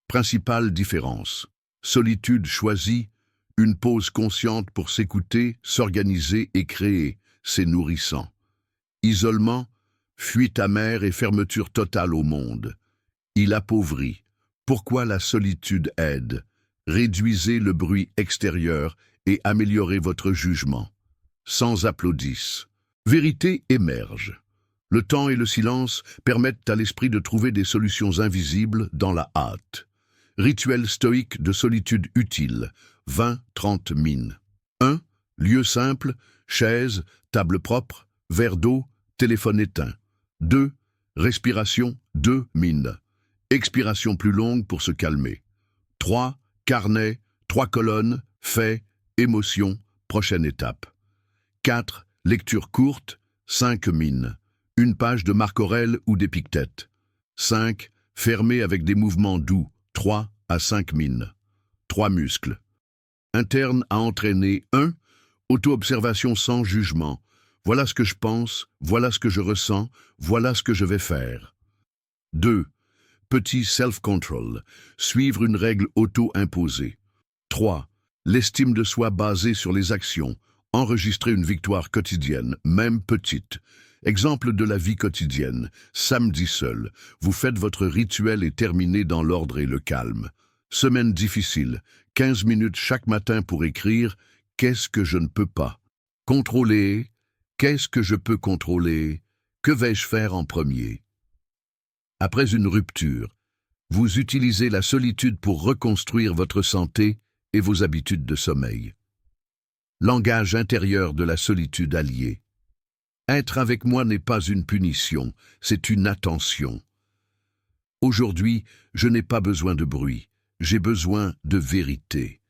Principale différence. Solitude choisie, une pause consciente pour s'écouter, s'organiser et créer, c'est nourrissant. Isolement, fuite amère et fermeture totale au monde. Il appauvrit. Pourquoi la solitude aide? Réduisez le bruit extérieur et améliorez votre jugement. Sans applaudissements. Vérité émerge. Le temps et le silence permettent à l'esprit de trouver des solutions invisibles dans la hâte. Rituel stoïque de solitude utile. 20-30 mines. 1. Lieu simple, chaise, table propre, verre d'eau, téléphone éteint. 2. Respiration, 2 mines. Expiration plus longue pour se calmer. 3. Carnet, 3 colonnes, faits, émotions, prochaine étape. 4. Lecture courte, 5 mines. Une page de Marc Aurèle ou d'Épictète. 5. Fermé avec des mouvements doux, 3 à 5 mines. 3 muscles. Interne à entraîner. 1. Auto-observation sans jugement. Voilà ce que je pense, voilà ce que je ressens, voilà ce que je vais faire. 2. Petit self-control. Suivre une règle auto-imposée. 3. L'estime de soi basée sur les actions. Enregistrer une victoire quotidienne, même petite. Exemple de la vie quotidienne. Samedi seul. Vous faites votre rituel et terminez dans l'ordre et le calme. Semaine difficile. 15 minutes chaque matin pour écrire « Qu'est-ce que je ne peux pas ?» Contrôler. Qu'est-ce que je peux contrôler? Que vais-je faire en premier? Après une rupture, vous utilisez la solitude pour reconstruire votre santé et vos habitudes de sommeil. Langage intérieur de la solitude alliée. Être avec moi n'est pas une punition, c'est une attention. Aujourd'hui, je n'ai pas besoin de bruit, j'ai besoin de vérité.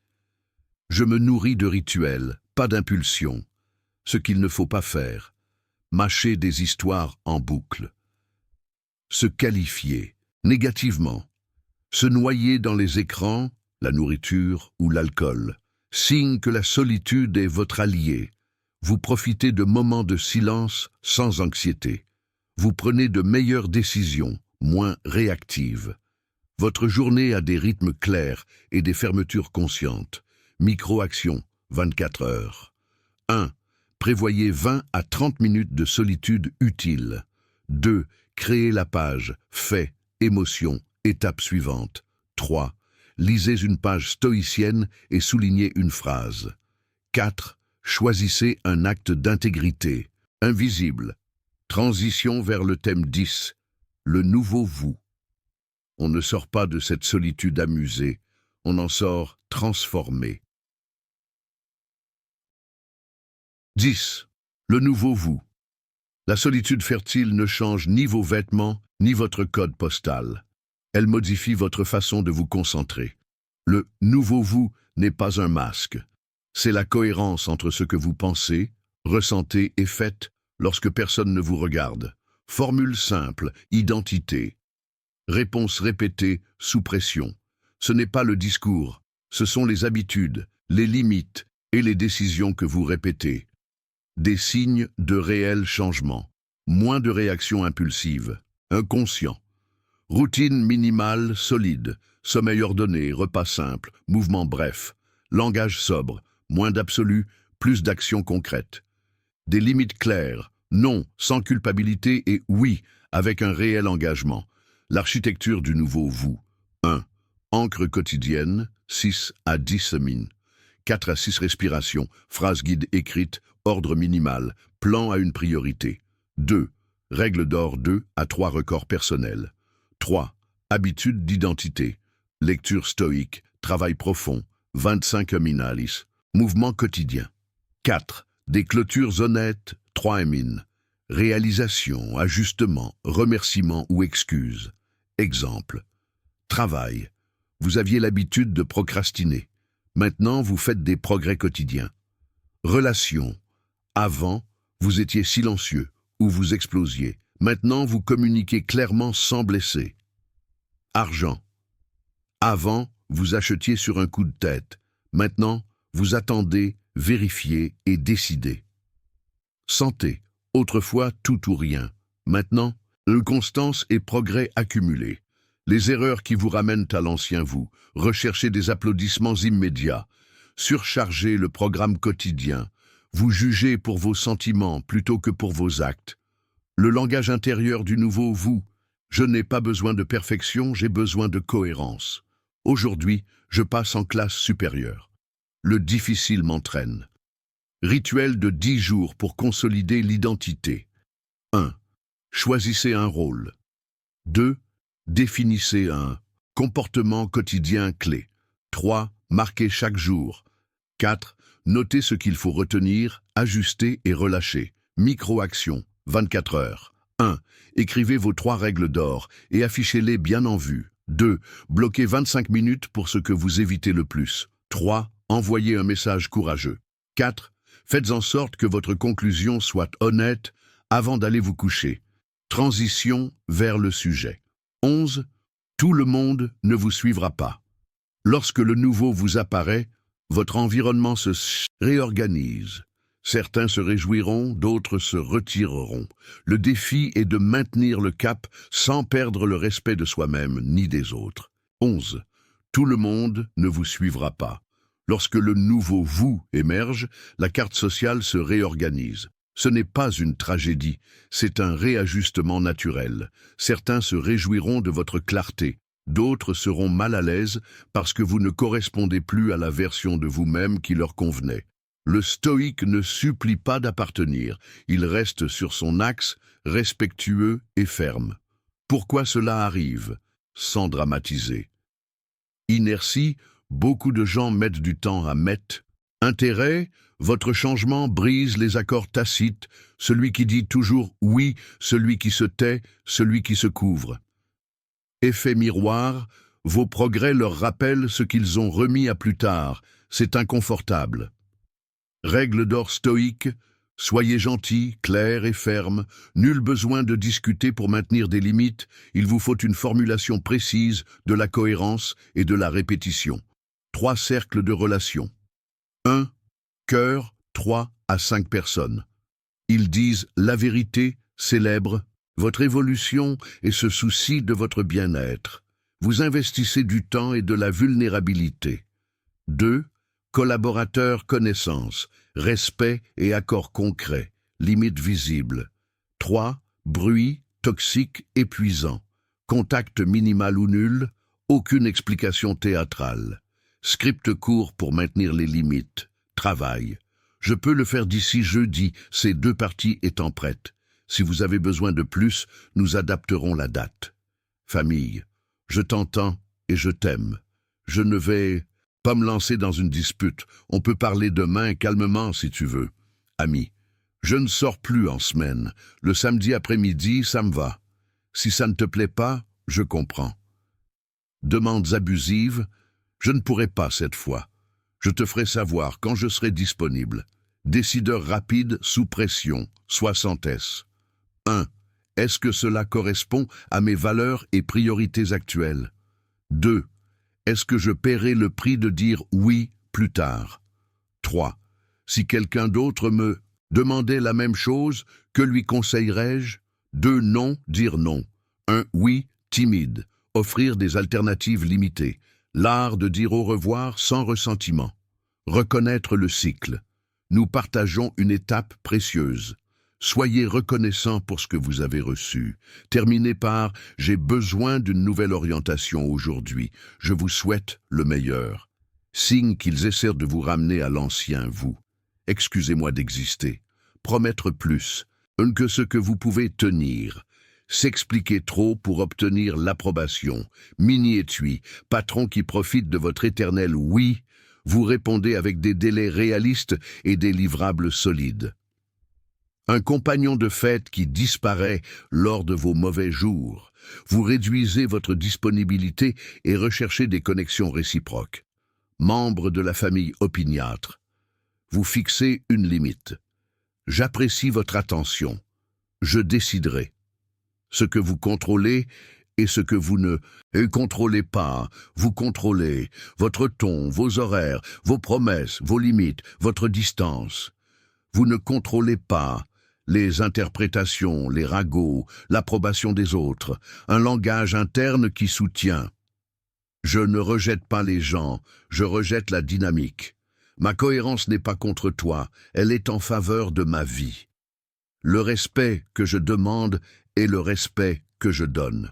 Je me nourris de rituels, pas d'impulsion. Ce qu'il ne faut pas faire. Mâcher des histoires en boucle. Se qualifier négativement. Se noyer dans les écrans, la nourriture ou l'alcool. Signe que la solitude est votre allié. Vous profitez de moments de silence sans anxiété. Vous prenez de meilleures décisions, moins réactives. Votre journée a des rythmes clairs et des fermetures conscientes. Micro-action, 24 heures. 1. Prévoyez 20 à 30 minutes de solitude utile. 2. Créez la page « Faits, émotions, étape suivante ». 3. Lisez une page stoïcienne et soulignez une phrase. 4. Choisissez un acte d'intégrité. Invisible. Transition vers le thème 10. Le nouveau vous. On ne sort pas de cette solitude amusée, on en sort transformé. 10. Le nouveau vous. La solitude fertile ne change ni vos vêtements, ni votre code postal. Elle modifie votre façon de vous concentrer. Le nouveau vous n'est pas un masque. C'est la cohérence entre ce que vous pensez, ressentez et faites lorsque personne ne vous regarde. Formule simple, identité. Réponse répétée, sous pression. Ce n'est pas le discours, Ce sont les habitudes, les limites et les décisions que vous répétez. Des signes de réel changement. Moins de réactions impulsives. Inconscient. Routine minimale, solide. Sommeil ordonné, repas simple, mouvement bref. Langage sobre. Moins d'absolu, plus d'actions concrètes. Des limites claires. Non, sans culpabilité et oui, avec un réel engagement. L'architecture du nouveau vous. 1. Encre quotidienne, 6 à 10 semaines. 4 à 6 respirations, phrase guide écrite, ordre minimal, plan à une priorité. 2. Règle d'or 2 à 3 records personnels. 3. Habitude d'identité. Lecture stoïque, travail profond, 25 minalis. Mouvement quotidien. 4. Des clôtures honnêtes, 3 mines. Réalisation, ajustement, remerciement ou excuse. Exemple. Travail. Vous aviez l'habitude de procrastiner. Maintenant, vous faites des progrès quotidiens. Relation. Avant, vous étiez silencieux ou vous explosiez. Maintenant, vous communiquez clairement sans blesser. Argent. Avant, vous achetiez sur un coup de tête. Maintenant, vous attendez, vérifiez et décidez. Santé. Autrefois, tout ou rien. Maintenant, constance et progrès accumulés. Les erreurs qui vous ramènent à l'ancien vous. Recherchez des applaudissements immédiats. Surchargez le programme quotidien. Vous jugez pour vos sentiments plutôt que pour vos actes. Le langage intérieur du nouveau vous. Je n'ai pas besoin de perfection, j'ai besoin de cohérence. Aujourd'hui, je passe en classe supérieure. Le difficile m'entraîne. Rituel de 10 jours pour consolider l'identité. 1. Choisissez un rôle. 2. Définissez un comportement quotidien clé. 3. Marquez chaque jour. 4. Notez ce qu'il faut retenir, ajuster et relâcher. Micro-action, 24 heures. 1. Écrivez vos 3 règles d'or et affichez-les bien en vue. 2. Bloquez 25 minutes pour ce que vous évitez le plus. 3. Envoyez un message courageux. 4. Faites en sorte que votre conclusion soit honnête avant d'aller vous coucher. Transition vers le sujet. 11. Tout le monde ne vous suivra pas. Lorsque le nouveau vous apparaît, votre environnement se réorganise. Certains se réjouiront, d'autres se retireront. Le défi est de maintenir le cap sans perdre le respect de soi-même ni des autres. 11. Tout le monde ne vous suivra pas. Lorsque le nouveau vous émerge, la carte sociale se réorganise. Ce n'est pas une tragédie, c'est un réajustement naturel. Certains se réjouiront de votre clarté, d'autres seront mal à l'aise parce que vous ne correspondez plus à la version de vous-même qui leur convenait. Le stoïque ne supplie pas d'appartenir, il reste sur son axe, respectueux et ferme. Pourquoi cela arrive? Sans dramatiser. Inertie, beaucoup de gens mettent du temps à mettre. Intérêt, votre changement brise les accords tacites, celui qui dit toujours oui, celui qui se tait, celui qui se couvre. Effet miroir, vos progrès leur rappellent ce qu'ils ont remis à plus tard, c'est inconfortable. Règle d'or stoïque, soyez gentil, clair et ferme, nul besoin de discuter pour maintenir des limites, il vous faut une formulation précise de la cohérence et de la répétition. 3 cercles de relations. 1. Cœur, 3 à 5 personnes. Ils disent la vérité, célèbrent votre évolution et se soucient de votre bien-être. Vous investissez du temps et de la vulnérabilité. 2. Collaborateurs, connaissances, respect et accords concrets, limites visibles. 3. Bruit, toxique, épuisant. Contact minimal ou nul, aucune explication théâtrale. Script court pour maintenir les limites. Travail. Je peux le faire d'ici jeudi, ces 2 parties étant prêtes. Si vous avez besoin de plus, nous adapterons la date. Famille. Je t'entends et je t'aime. Je ne vais pas me lancer dans une dispute. On peut parler demain calmement si tu veux. Ami. Je ne sors plus en semaine. Le samedi après-midi, ça me va. Si ça ne te plaît pas, je comprends. Demandes abusives. Je ne pourrai pas cette fois. Je te ferai savoir quand je serai disponible. Décideur rapide sous pression, 60 S. 1. Est-ce que cela correspond à mes valeurs et priorités actuelles? 2. Est-ce que je paierai le prix de dire oui plus tard? 3. Si quelqu'un d'autre me demandait la même chose, que lui conseillerais-je? 2 non, dire non. 1 oui, timide. Offrir des alternatives limitées. L'art de dire au revoir sans ressentiment. Reconnaître le cycle. Nous partageons une étape précieuse. Soyez reconnaissant pour ce que vous avez reçu. Terminez par « J'ai besoin d'une nouvelle orientation aujourd'hui. Je vous souhaite le meilleur ». Signe qu'ils essaient de vous ramener à l'ancien vous. Excusez-moi d'exister. Promettre plus que ce que vous pouvez tenir. S'expliquer trop pour obtenir l'approbation. Mini-étui, patron qui profite de votre éternel « oui », vous répondez avec des délais réalistes et des livrables solides. Un compagnon de fête qui disparaît lors de vos mauvais jours. Vous réduisez votre disponibilité et recherchez des connexions réciproques. Membre de la famille opiniâtre. Vous fixez une limite. J'apprécie votre attention. Je déciderai. Ce que vous contrôlez et ce que vous ne contrôlez pas. Vous contrôlez votre ton, vos horaires, vos promesses, vos limites, votre distance. Vous ne contrôlez pas les interprétations, les ragots, l'approbation des autres, un langage interne qui soutient. Je ne rejette pas les gens, je rejette la dynamique. Ma cohérence n'est pas contre toi, elle est en faveur de ma vie. Le respect que je demande est le respect que je donne.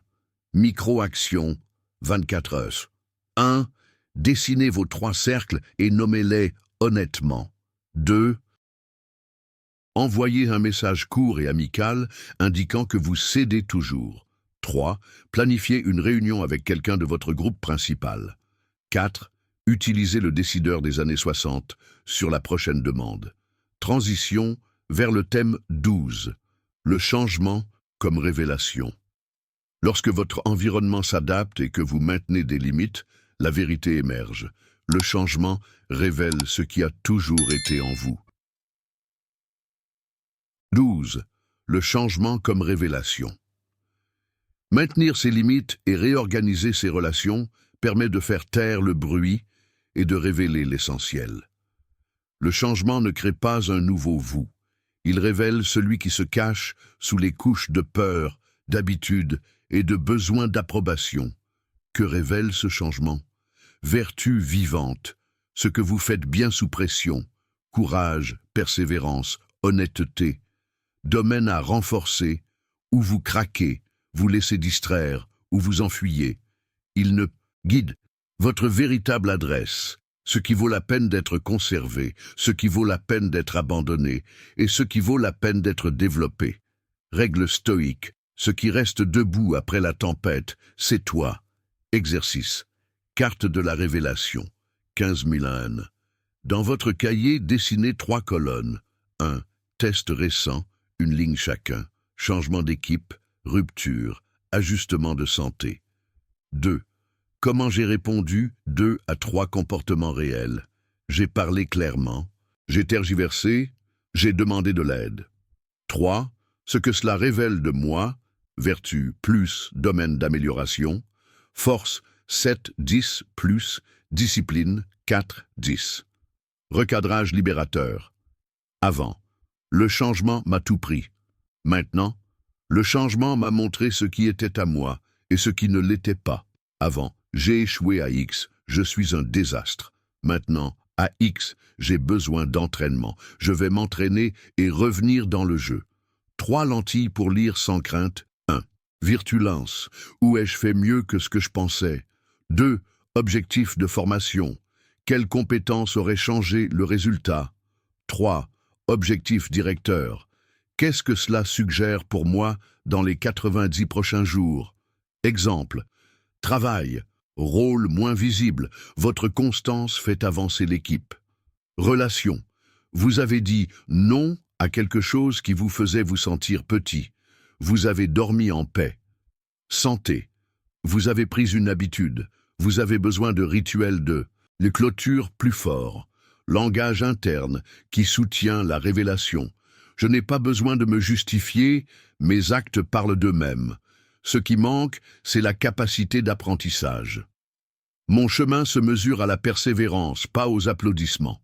Micro-action, 24 heures. 1. Dessinez vos 3 cercles et nommez-les honnêtement. 2. Envoyez un message court et amical indiquant que vous cédez toujours. 3. Planifiez une réunion avec quelqu'un de votre groupe principal. 4. Utilisez le décideur des années 60 sur la prochaine demande. Transition vers le thème 12. Le changement comme révélation. Lorsque votre environnement s'adapte et que vous maintenez des limites, la vérité émerge. Le changement révèle ce qui a toujours été en vous. 12. Le changement comme révélation. Maintenir ses limites et réorganiser ses relations permet de faire taire le bruit et de révéler l'essentiel. Le changement ne crée pas un nouveau vous. Il révèle celui qui se cache sous les couches de peur, d'habitude et de besoin d'approbation. Que révèle ce changement? Vertu vivante, ce que vous faites bien sous pression, courage, persévérance, honnêteté, domaine à renforcer, où vous craquez, vous laissez distraire, ou vous enfuyez. Il ne guide votre véritable adresse, ce qui vaut la peine d'être conservé, ce qui vaut la peine d'être abandonné, et ce qui vaut la peine d'être développé. Règle stoïque, ce qui reste debout après la tempête, c'est toi. Exercice. Carte de la révélation. 15 001. Dans votre cahier, dessinez 3 colonnes. 1. Test récent, une ligne chacun. Changement d'équipe, rupture, ajustement de santé. 2. Comment j'ai répondu 2 à 3 comportements réels. J'ai parlé clairement. J'ai tergiversé. J'ai demandé de l'aide. 3. Ce que cela révèle de moi, vertu plus domaine d'amélioration, force 7, 10 plus, discipline 4, 10. Recadrage libérateur. Avant. Le changement m'a tout pris. Maintenant, le changement m'a montré ce qui était à moi et ce qui ne l'était pas. Avant, j'ai échoué à X, je suis un désastre. Maintenant, à X, j'ai besoin d'entraînement. Je vais m'entraîner et revenir dans le jeu. 3 lentilles pour lire sans crainte. 1. Virtulence. Où ai-je fait mieux que ce que je pensais? 2. Objectif de formation. Quelles compétences auraient changé le résultat? 3. Objectif directeur. Qu'est-ce que cela suggère pour moi dans les 90 prochains jours? Exemple. Travail. Rôle moins visible. Votre constance fait avancer l'équipe. Relation. Vous avez dit non à quelque chose qui vous faisait vous sentir petit. Vous avez dormi en paix. Santé. Vous avez pris une habitude. Vous avez besoin de rituels de clôture plus forts. Langage interne qui soutient la révélation. Je n'ai pas besoin de me justifier, mes actes parlent d'eux-mêmes. Ce qui manque, c'est la capacité d'apprentissage. Mon chemin se mesure à la persévérance, pas aux applaudissements.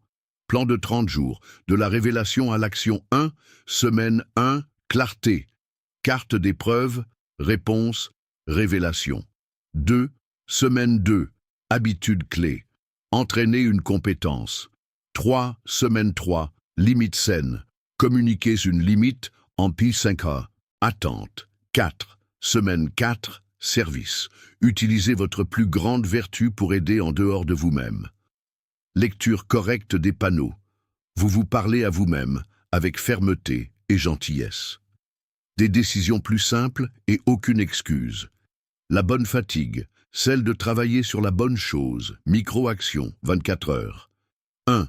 Plan de 30 jours, de la révélation à l'action 1, semaine 1, clarté. Carte d'épreuve, réponse, révélation. 2, semaine 2, habitude clé. Entraîner une compétence. 3, semaine 3, limite saine. Communiquer une limite en P5A. Attente. 4, semaine 4, service. Utilisez votre plus grande vertu pour aider en dehors de vous-même. Lecture correcte des panneaux. Vous vous parlez à vous-même avec fermeté et gentillesse. Des décisions plus simples et aucune excuse. La bonne fatigue, celle de travailler sur la bonne chose, micro-action, 24 heures. 1.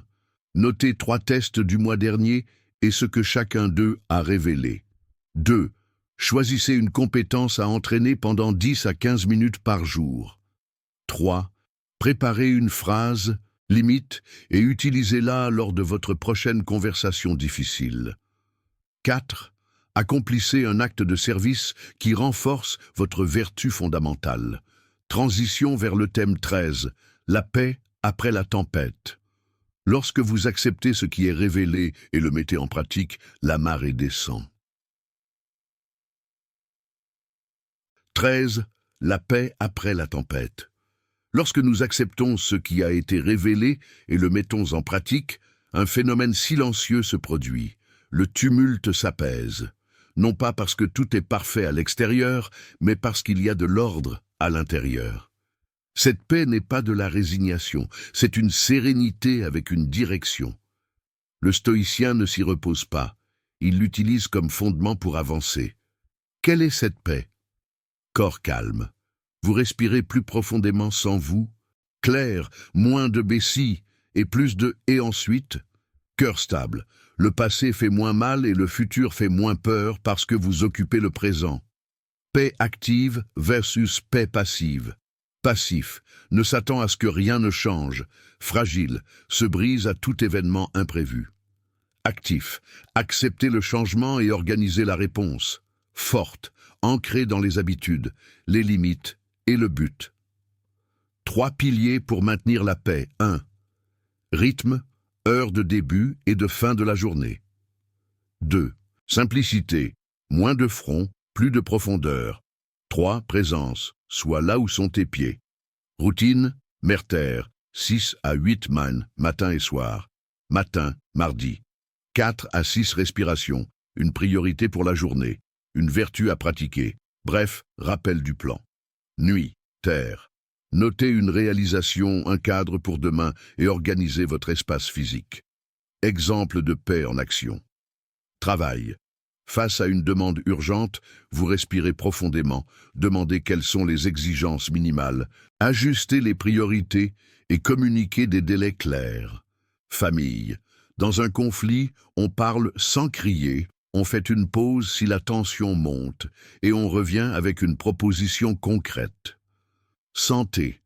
Notez 3 tests du mois dernier et ce que chacun d'eux a révélé. 2. Choisissez une compétence à entraîner pendant 10 à 15 minutes par jour. 3. Préparez une phrase, limite, et utilisez-la lors de votre prochaine conversation difficile. 4. Accomplissez un acte de service qui renforce votre vertu fondamentale. Transition vers le thème 13, la paix après la tempête. Lorsque vous acceptez ce qui est révélé et le mettez en pratique, la marée descend. 13. La paix après la tempête. Lorsque nous acceptons ce qui a été révélé et le mettons en pratique, un phénomène silencieux se produit. Le tumulte s'apaise. Non pas parce que tout est parfait à l'extérieur, mais parce qu'il y a de l'ordre à l'intérieur. Cette paix n'est pas de la résignation, c'est une sérénité avec une direction. Le stoïcien ne s'y repose pas, il l'utilise comme fondement pour avancer. Quelle est cette paix? Corps calme. Vous respirez plus profondément sans vous. Clair, moins de bessie et plus de « et ensuite ». Cœur stable. Le passé fait moins mal et le futur fait moins peur parce que vous occupez le présent. Paix active versus paix passive. Passif, ne s'attend à ce que rien ne change. Fragile, se brise à tout événement imprévu. Actif, accepter le changement et organiser la réponse. Forte, ancrée dans les habitudes, les limites et le but. 3 piliers pour maintenir la paix. 1. Rythme, heure de début et de fin de la journée. 2. Simplicité, moins de front, plus de profondeur. 3. Présence, soit là où sont tes pieds. Routine, mère-terre, 6 à 8 man, matin et soir. Matin, mardi. 4 à 6 respirations, une priorité pour la journée, une vertu à pratiquer. Bref, rappel du plan. Nuit, terre. Notez une réalisation, un cadre pour demain et organisez votre espace physique. Exemple de paix en action. Travail. Face à une demande urgente, vous respirez profondément, demandez quelles sont les exigences minimales, ajustez les priorités et communiquez des délais clairs. Famille. Dans un conflit, on parle sans crier, on fait une pause si la tension monte et on revient avec une proposition concrète. Santé.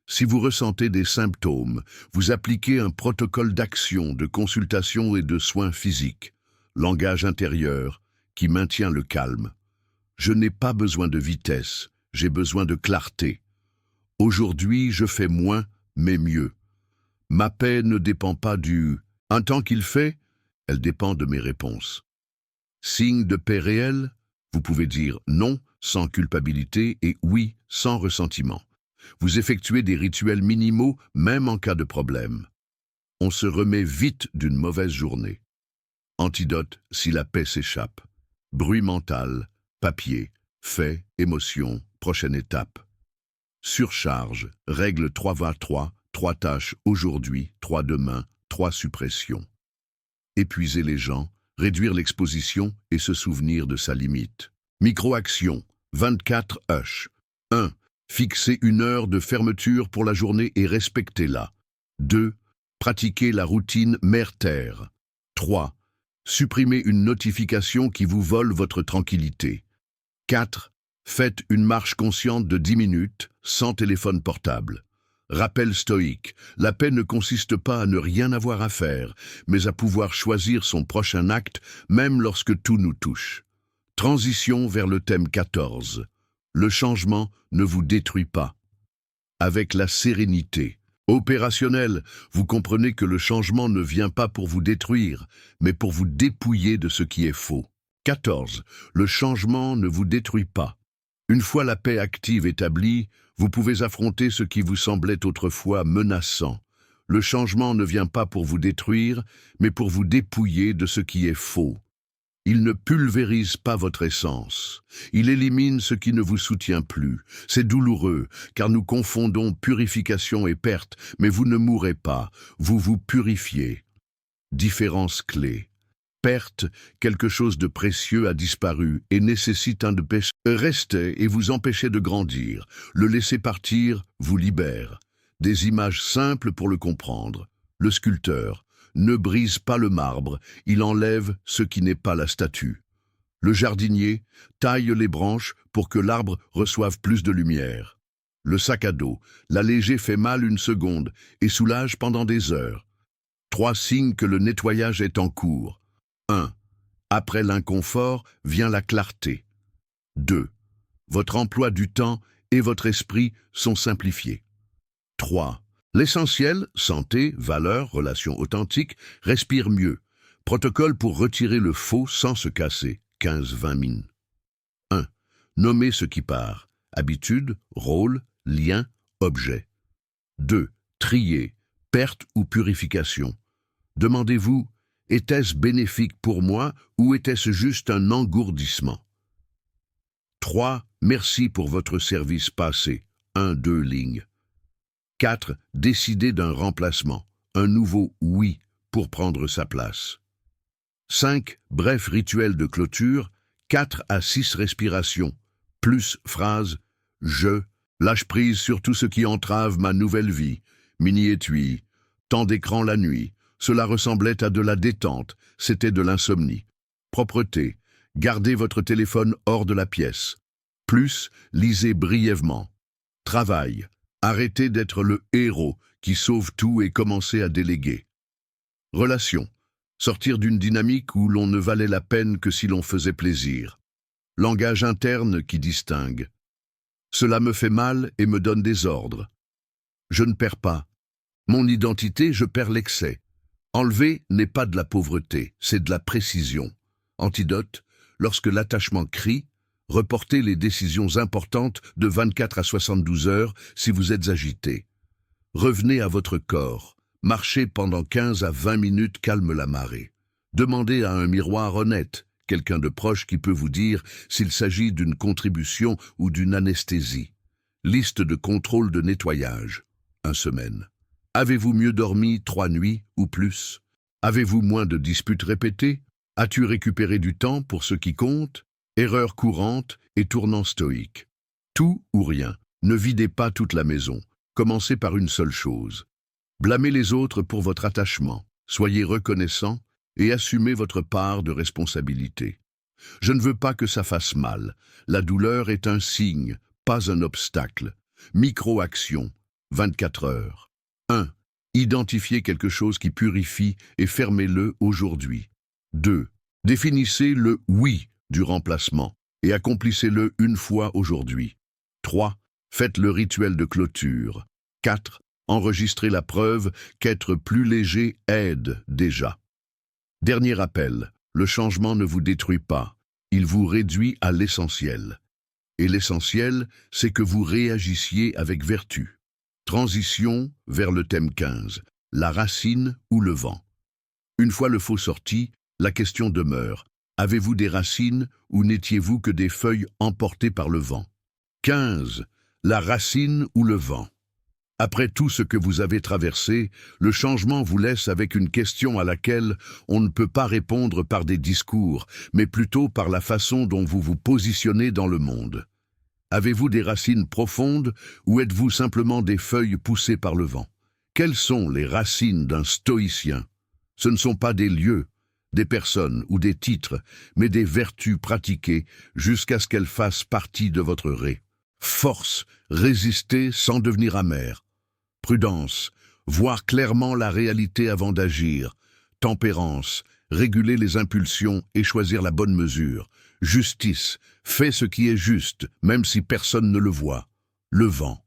Si vous ressentez des symptômes, vous appliquez un protocole d'action, de consultation et de soins physiques. Langage intérieur qui maintient le calme. Je n'ai pas besoin de vitesse, j'ai besoin de clarté. Aujourd'hui, je fais moins, mais mieux. Ma paix ne dépend pas du « un temps qu'il fait », elle dépend de mes réponses. Signe de paix réelle, vous pouvez dire non sans culpabilité et oui sans ressentiment. Vous effectuez des rituels minimaux, même en cas de problème. On se remet vite d'une mauvaise journée. Antidote si la paix s'échappe. Bruit mental, papier, fait, émotion, prochaine étape. Surcharge, règle 3x3, 3 tâches aujourd'hui, 3 demain, 3 suppressions. Épuiser les gens, réduire l'exposition et se souvenir de sa limite. Micro-action, 24 hush. 1. Fixez une heure de fermeture pour la journée et respectez-la. 2. Pratiquez la routine mère-terre. 3. Supprimez une notification qui vous vole votre tranquillité. 4. Faites une marche consciente de 10 minutes, sans téléphone portable. Rappel stoïque, la paix ne consiste pas à ne rien avoir à faire, mais à pouvoir choisir son prochain acte, même lorsque tout nous touche. Transition vers le thème 14. Le changement ne vous détruit pas. avec la sérénité. Opérationnel, vous comprenez que le changement ne vient pas pour vous détruire, mais pour vous dépouiller de ce qui est faux. 14. Le changement ne vous détruit pas. Une fois la paix active établie, vous pouvez affronter ce qui vous semblait autrefois menaçant. Le changement ne vient pas pour vous détruire, mais pour vous dépouiller de ce qui est faux. Il ne pulvérise pas votre essence. Il élimine ce qui ne vous soutient plus. C'est douloureux, car nous confondons purification et perte, mais vous ne mourrez pas, vous vous purifiez. Différence clé. Perte, quelque chose de précieux a disparu et nécessite un de péché. Restez et vous empêchez de grandir. Le laisser partir vous libère. Des images simples pour le comprendre. Le sculpteur ne brise pas le marbre, il enlève ce qui n'est pas la statue. Le jardinier taille les branches pour que l'arbre reçoive plus de lumière. Le sac à dos, l'alléger fait mal une seconde et soulage pendant des heures. 3 signes que le nettoyage est en cours. 1. Après l'inconfort vient la clarté. 2. Votre emploi du temps et votre esprit sont simplifiés. 3. L'essentiel, santé, valeurs, relations authentiques, respire mieux. Protocole pour retirer le faux sans se casser. 15-20 min. 1. Nommer ce qui part. Habitude, rôle, lien, objet. 2. Trier. Perte ou purification. Demandez-vous, était-ce bénéfique pour moi ou était-ce juste un engourdissement? 3. Merci pour votre service passé. 1-2 lignes. 4. Décider d'un remplacement. Un nouveau oui pour prendre sa place. 5. Bref rituel de clôture. 4 à 6 respirations. Plus phrase « Je » lâche prise sur tout ce qui entrave ma nouvelle vie. Mini-étui. Temps d'écran la nuit. Cela ressemblait à de la détente, c'était de l'insomnie. Propreté, gardez votre téléphone hors de la pièce. Plus, lisez brièvement. Travail, arrêtez d'être le héros qui sauve tout et commencez à déléguer. Relation, sortir d'une dynamique où l'on ne valait la peine que si l'on faisait plaisir. Langage interne qui distingue. Cela me fait mal et me donne des ordres. Je ne perds pas. Mon identité, je perds l'excès. Enlever n'est pas de la pauvreté, c'est de la précision. Antidote, lorsque l'attachement crie, reportez les décisions importantes de 24 à 72 heures si vous êtes agité. Revenez à votre corps, marchez pendant 15 à 20 minutes calme la marée. Demandez à un miroir honnête, quelqu'un de proche qui peut vous dire s'il s'agit d'une contribution ou d'une anesthésie. Liste de contrôle de nettoyage, 1 semaine. Avez-vous mieux dormi 3 nuits ou plus? Avez-vous moins de disputes répétées? As-tu récupéré du temps pour ce qui compte? Erreur courante et tournant stoïque. Tout ou rien. Ne videz pas toute la maison. Commencez par une seule chose. Blâmez les autres pour votre attachement. Soyez reconnaissant et assumez votre part de responsabilité. Je ne veux pas que ça fasse mal. La douleur est un signe, pas un obstacle. Micro-action, 24 heures. 1. Identifiez quelque chose qui purifie et fermez-le aujourd'hui. 2. Définissez le « oui » du remplacement et accomplissez-le une fois aujourd'hui. 3. Faites le rituel de clôture. 4. Enregistrez la preuve qu'être plus léger aide déjà. Dernier appel, le changement ne vous détruit pas, il vous réduit à l'essentiel. Et l'essentiel, c'est que vous réagissiez avec vertu. Transition vers le thème 15, la racine ou le vent. Une fois le faux sorti, la question demeure, avez-vous des racines ou n'étiez-vous que des feuilles emportées par le vent? 15, la racine ou le vent. Après tout ce que vous avez traversé, le changement vous laisse avec une question à laquelle on ne peut pas répondre par des discours, mais plutôt par la façon dont vous vous positionnez dans le monde. Avez-vous des racines profondes ou êtes-vous simplement des feuilles poussées par le vent? Quelles sont les racines d'un stoïcien? Ce ne sont pas des lieux, des personnes ou des titres, mais des vertus pratiquées jusqu'à ce qu'elles fassent partie de votre ré. Force, résister sans devenir amer. Prudence, voir clairement la réalité avant d'agir. Tempérance, réguler les impulsions et choisir la bonne mesure. Justice, fais ce qui est juste, même si personne ne le voit. Le vent,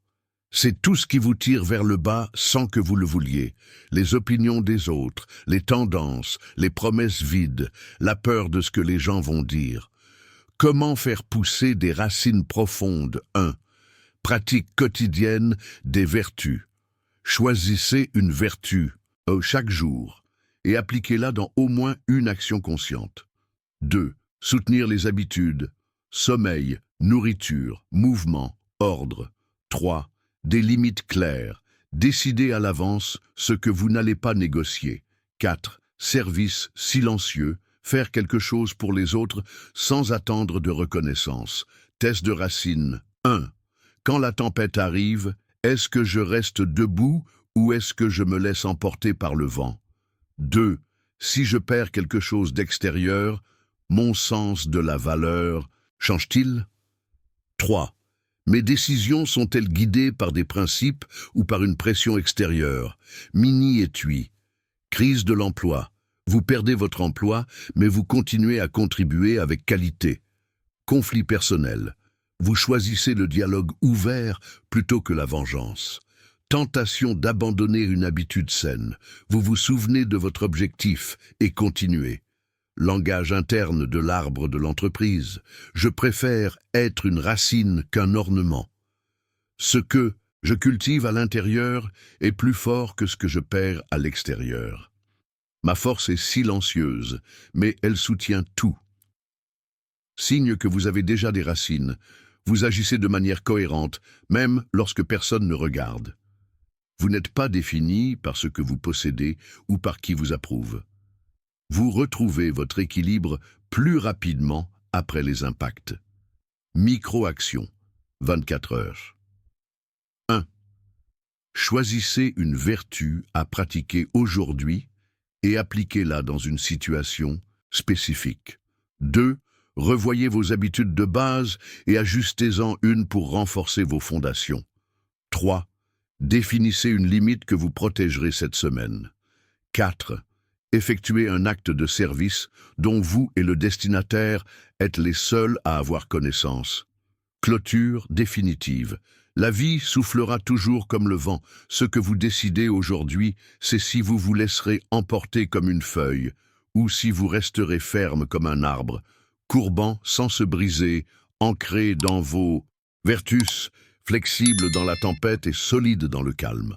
C'est tout ce qui vous tire vers le bas sans que vous le vouliez. Les opinions des autres, les tendances, les promesses vides, la peur de ce que les gens vont dire. Comment faire pousser des racines profondes? 1. Pratique quotidienne des vertus. Choisissez une vertu chaque jour et appliquez-la dans au moins une action consciente. 2. Soutenir les habitudes. Sommeil, nourriture, mouvement, ordre. 3. Des limites claires. Décidez à l'avance ce que vous n'allez pas négocier. 4. Service silencieux. Faire quelque chose pour les autres sans attendre de reconnaissance. Test de racine. 1. Quand la tempête arrive, est-ce que je reste debout ou est-ce que je me laisse emporter par le vent? 2. Si je perds quelque chose d'extérieur, mon sens de la valeur change-t-il? 3. Mes décisions sont-elles guidées par des principes ou par une pression extérieure? Mini-étui. Crise de l'emploi. Vous perdez votre emploi, mais vous continuez à contribuer avec qualité. Conflit personnel. Vous choisissez le dialogue ouvert plutôt que la vengeance. Tentation d'abandonner une habitude saine. Vous vous souvenez de votre objectif et continuez. Langage interne de l'arbre de l'entreprise. Je préfère être une racine qu'un ornement. Ce que je cultive à l'intérieur est plus fort que ce que je perds à l'extérieur. Ma force est silencieuse, mais elle soutient tout. Signe que vous avez déjà des racines. Vous agissez de manière cohérente, même lorsque personne ne regarde. Vous n'êtes pas défini par ce que vous possédez ou par qui vous approuve. Vous retrouvez votre équilibre plus rapidement après les impacts. Micro-action, 24 heures. 1. Choisissez une vertu à pratiquer aujourd'hui et appliquez-la dans une situation spécifique. 2. Revoyez vos habitudes de base et ajustez-en une pour renforcer vos fondations. 3. Définissez une limite que vous protégerez cette semaine. 4. Effectuez un acte de service dont vous et le destinataire êtes les seuls à avoir connaissance. Clôture définitive. La vie soufflera toujours comme le vent. Ce que vous décidez aujourd'hui, c'est si vous vous laisserez emporter comme une feuille ou si vous resterez ferme comme un arbre, courbant sans se briser, ancré dans vos vertus, flexible dans la tempête et solide dans le calme.